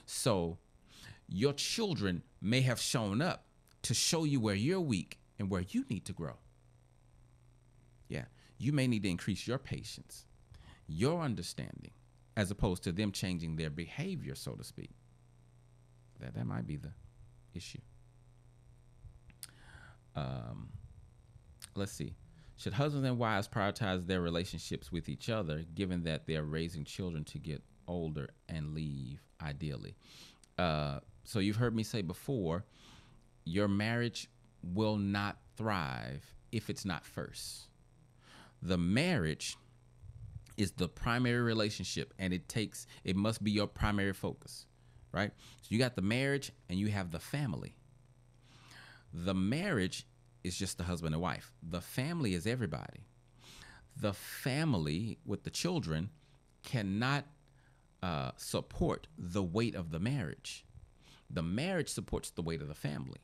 So your children may have shown up to show you where you're weak and where you need to grow. Yeah, you may need to increase your patience, your understanding, as opposed to them changing their behavior, so to speak. That might be the issue. Let's see. Should husbands and wives prioritize their relationships with each other, given that they are raising children to get older and leave, ideally? So you've heard me say before, your marriage will not thrive if it's not first. The marriage is the primary relationship, and it must be your primary focus, right? So you got the marriage and you have the family. The marriage is just the husband and wife. The family is everybody. The family with the children cannot support the weight of the marriage. The marriage supports the weight of the family.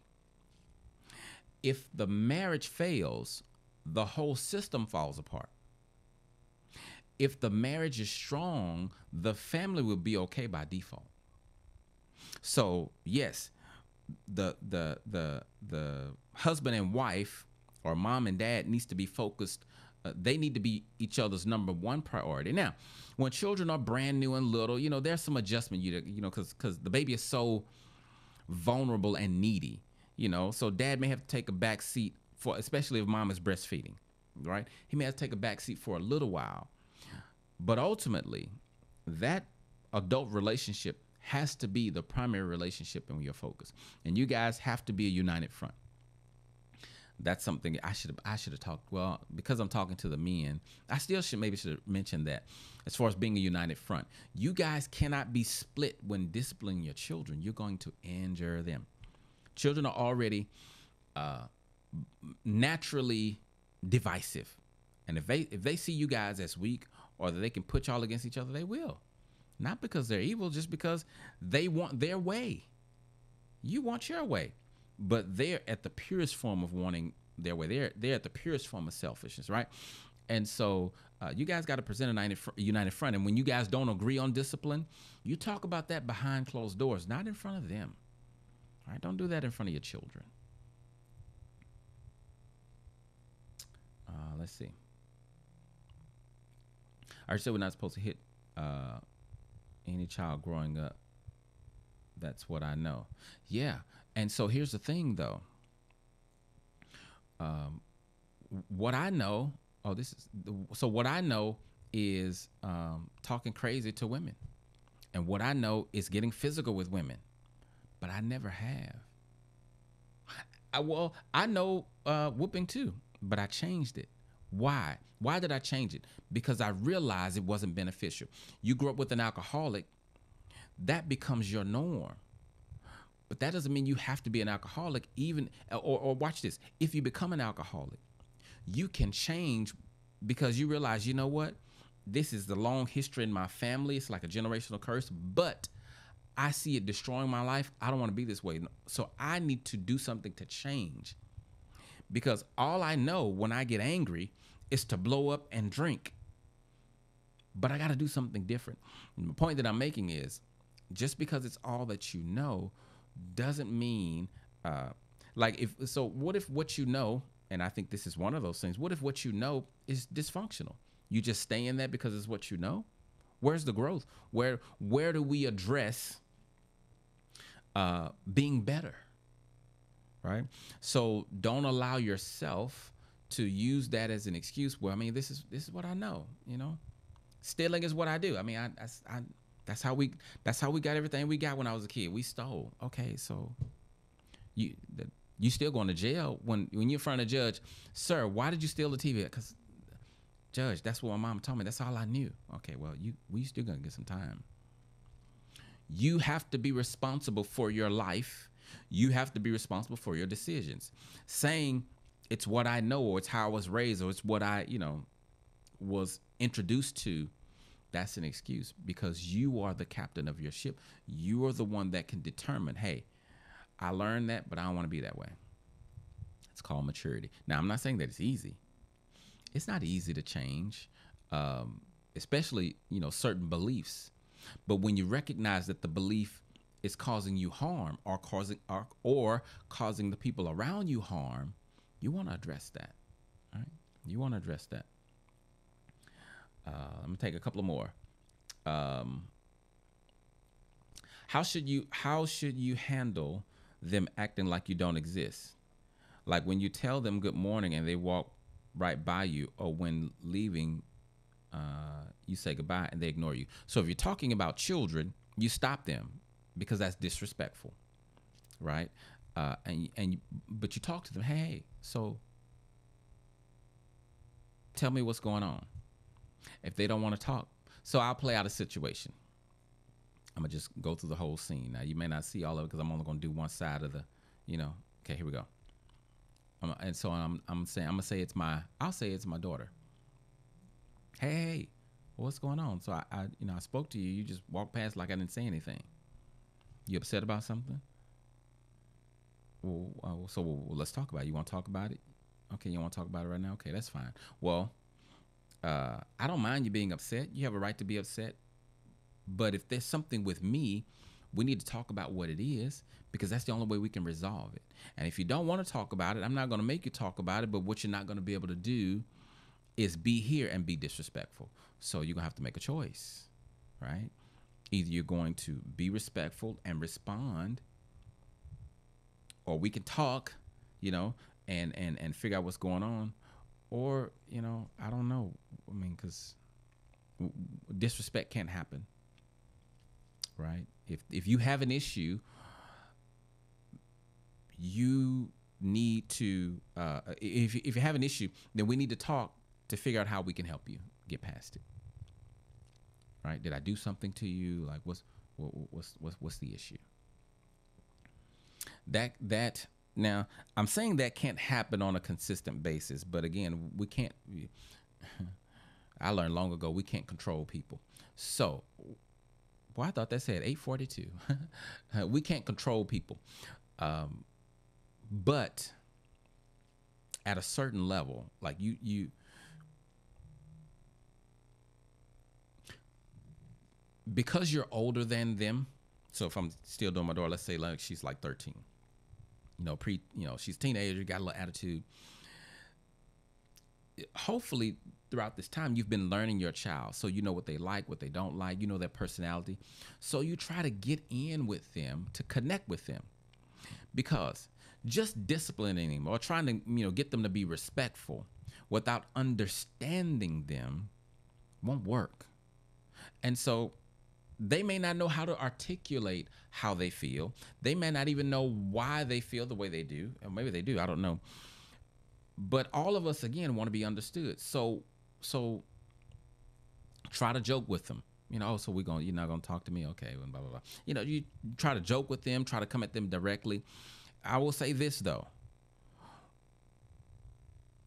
If the marriage fails, the whole system falls apart. If the marriage is strong, the family will be okay by default. So yes, the husband and wife, or mom and dad, needs to be focused. They need to be each other's number one priority. Now, when children are brand new and little, there's some adjustment, because the baby is so vulnerable and needy, so dad may have to take a back seat for, especially if mom is breastfeeding, right? He may have to take a back seat for a little while, but ultimately that adult relationship has to be the primary relationship in your focus, and you guys have to be a united front. That's something I should have talked. Well, because I'm talking to the men, I still should mention that. As far as being a united front, you guys cannot be split when disciplining your children. You're going to injure them. Children are already naturally divisive, and if they see you guys as weak, or that they can put y'all against each other, they will. Not because they're evil, just because they want their way. You want your way. But they're at the purest form of wanting their way. They're at the purest form of selfishness, right? And so you guys got to present a united front. And when you guys don't agree on discipline, you talk about that behind closed doors, not in front of them. All right, don't do that in front of your children. Let's see. I said we're not supposed to hit any child growing up. That's what I know. Yeah. And so here's the thing, though. What I know, what I know is talking crazy to women. And what I know is getting physical with women. But I never have. I know whooping too, but I changed it. Why? Why did I change it? Because I realized it wasn't beneficial. You grew up with an alcoholic, that becomes your norm. But that doesn't mean you have to be an alcoholic, even, or watch this. If you become an alcoholic, you can change because you realize, you know what? This is the long history in my family. It's like a generational curse, but I see it destroying my life. I don't want to be this way. So I need to do something to change, because all I know when I get angry is to blow up and drink. But I got to do something different. And the point that I'm making is, just because it's all that you know doesn't mean what if what you know, and I think this is one of those things, what if what you know is dysfunctional? You just stay in that because it's what you know? Where's the growth? Where do we address being better? Right? So don't allow yourself to use that as an excuse. Well, I mean, this is what I know, you know. Stealing is what I do. I mean, that's how we got everything we got when I was a kid. We stole. Okay, so you still going to jail when you're in front of a judge. Sir, why did you steal the TV? Because, Judge, that's what my mom told me. That's all I knew. Okay, well, we still gonna get some time. You have to be responsible for your life. You have to be responsible for your decisions. Saying it's what I know, or it's how I was raised, or it's what I, was introduced to, that's an excuse, because you are the captain of your ship. You are the one that can determine, hey, I learned that, but I don't want to be that way. It's called maturity. Now, I'm not saying that it's easy. It's not easy to change, especially, certain beliefs. But when you recognize that the belief is causing you harm, or causing the people around you harm, you want to address that. All right? You want to address that. I'm gonna take a couple of more. How should you handle them acting like you don't exist? Like when you tell them good morning and they walk right by you, or when leaving, you say goodbye and they ignore you. So if you're talking about children, you stop them because that's disrespectful, right? But you talk to them, hey, so tell me what's going on. If they don't want to talk, so I'll play out a situation. I'm gonna just go through the whole scene. Now you may not see all of it because I'm only gonna do one side of the, Okay, here we go. I'll say it's my daughter. Hey, what's going on? So I spoke to you. You just walked past like I didn't say anything. You upset about something? Well, let's talk about it. You want to talk about it? Okay, you want to talk about it right now? Okay, that's fine. Well, I don't mind you being upset. You have a right to be upset. But if there's something with me, we need to talk about what it is, because that's the only way we can resolve it. And if you don't want to talk about it, I'm not going to make you talk about it. But what you're not going to be able to do is be here and be disrespectful. So you're going to have to make a choice, right? Either you're going to be respectful and respond, or we can talk, and figure out what's going on. Or, I don't know. I mean, because disrespect can't happen, right? If you have an issue, you need to, if you have an issue, then we need to talk to figure out how we can help you get past it, right? Did I do something to you? Like, what's the issue? That now, I'm saying that can't happen on a consistent basis, but again, we can't. I learned long ago we can't control people. So, I thought that said 842. We can't control people, but at a certain level, like you because you're older than them. So if I'm still doing my daughter, let's say like she's like 13, she's a teenager, got a little attitude. Hopefully throughout this time, you've been learning your child. So you know what they like, what they don't like, you know their personality. So you try to get in with them to connect with them, because just disciplining them or trying to, get them to be respectful without understanding them won't work. And so they may not know how to articulate how they feel. They may not even know why they feel the way they do. Or maybe they do, I don't know. But all of us, again, want to be understood. So try to joke with them. So you're not gonna talk to me, okay? And blah blah blah. You try to joke with them, try to come at them directly. I will say this though: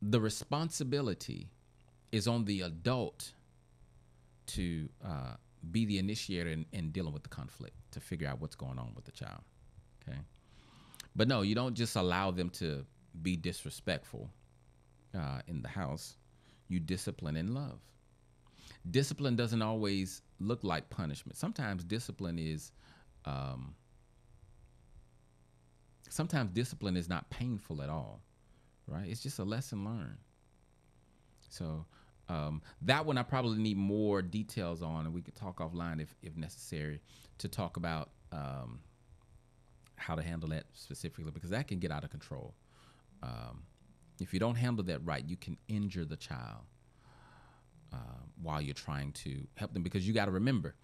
the responsibility is on the adult to be the initiator in dealing with the conflict, to figure out what's going on with the child. Okay, but no, you don't just allow them to be disrespectful in the house. You discipline in love. Discipline doesn't always look like punishment. Sometimes discipline is not painful at all, right? It's just a lesson learned. So that one I probably need more details on, and we could talk offline if necessary to talk about how to handle that specifically, because that can get out of control. If you don't handle that right, you can injure the child while you're trying to help them, because you got to remember,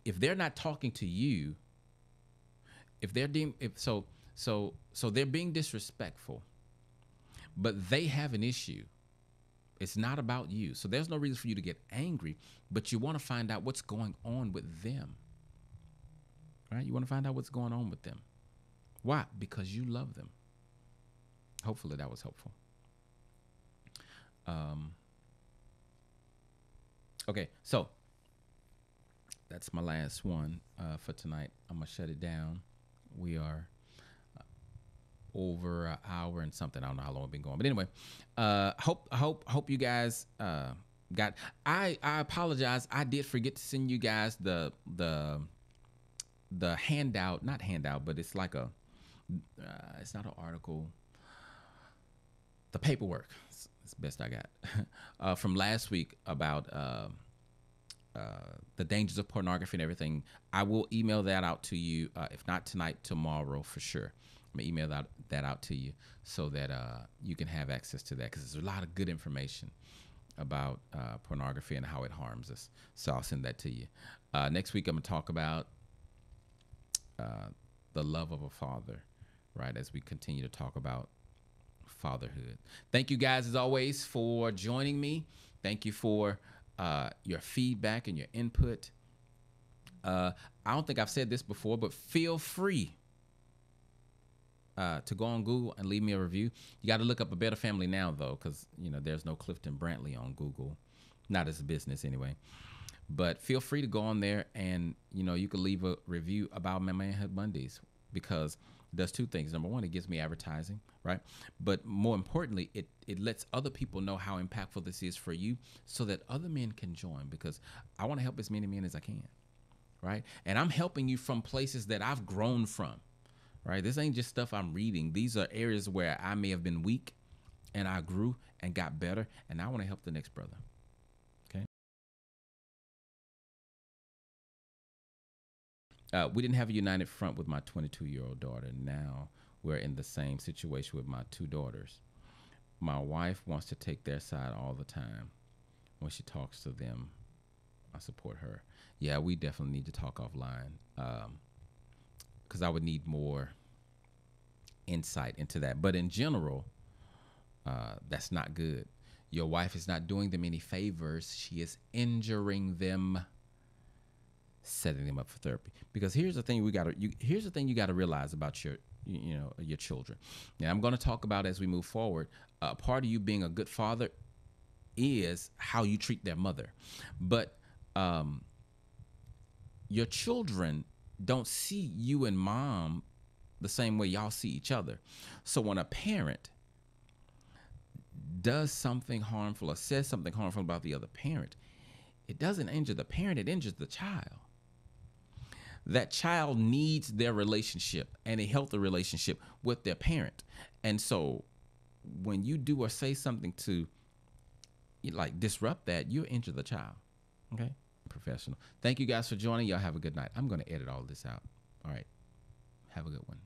if they're not talking to you, if they're so they're being disrespectful, but they have an issue. It's not about you. So there's no reason for you to get angry, but you want to find out what's going on with them. Right? You want to find out what's going on with them. Why? Because you love them. Hopefully that was helpful. Okay, so that's my last one for tonight. I'm going to shut it down. We are over an hour and something. I don't know how long we've been going, but anyway, hope you guys got. I apologize. I did forget to send you guys the handout, not handout, but it's like it's not an article. The paperwork. It's the best I got from last week about the dangers of pornography and everything. I will email that out to you. If not tonight, tomorrow for sure. I'm gonna email that out to you so that you can have access to that, because there's a lot of good information about pornography and how it harms us. So I'll send that to you. Next week I'm gonna talk about the love of a father, right? As we continue to talk about fatherhood. Thank you guys as always for joining me. Thank you for your feedback and your input. I don't think I've said this before, but feel free to go on Google and leave me a review. You got to look up A Better Family Now, though, because there's no Clifton Brantley on Google, not as a business anyway. But feel free to go on there and you can leave a review about my Manhood Mondays, because it does two things. Number one, it gives me advertising, right? But more importantly, it lets other people know how impactful this is for you, so that other men can join, because I want to help as many men as I can, right? And I'm helping you from places that I've grown from. Right? This ain't just stuff I'm reading. These are areas where I may have been weak and I grew and got better, and I want to help the next brother. Okay? We didn't have a united front with my 22-year-old daughter. Now we're in the same situation with my two daughters. My wife wants to take their side all the time. When she talks to them, I support her. Yeah, we definitely need to talk offline. Because I would need more insight into that. But in general, that's not good. Your wife is not doing them any favors. She is injuring them, setting them up for therapy. Because here's the thing you gotta realize about your children. Now, I'm going to talk about, as we move forward, part of you being a good father is how you treat their mother. But your children don't see you and mom the same way y'all see each other. So when a parent does something harmful or says something harmful about the other parent, it doesn't injure the parent, it injures the child. That child needs their relationship and a healthy relationship with their parent. And so when you do or say something to like disrupt that, you injure the child. Okay? Professional. Thank you guys for joining. Y'all have a good night. I'm going to edit all this out. All right. Have a good one.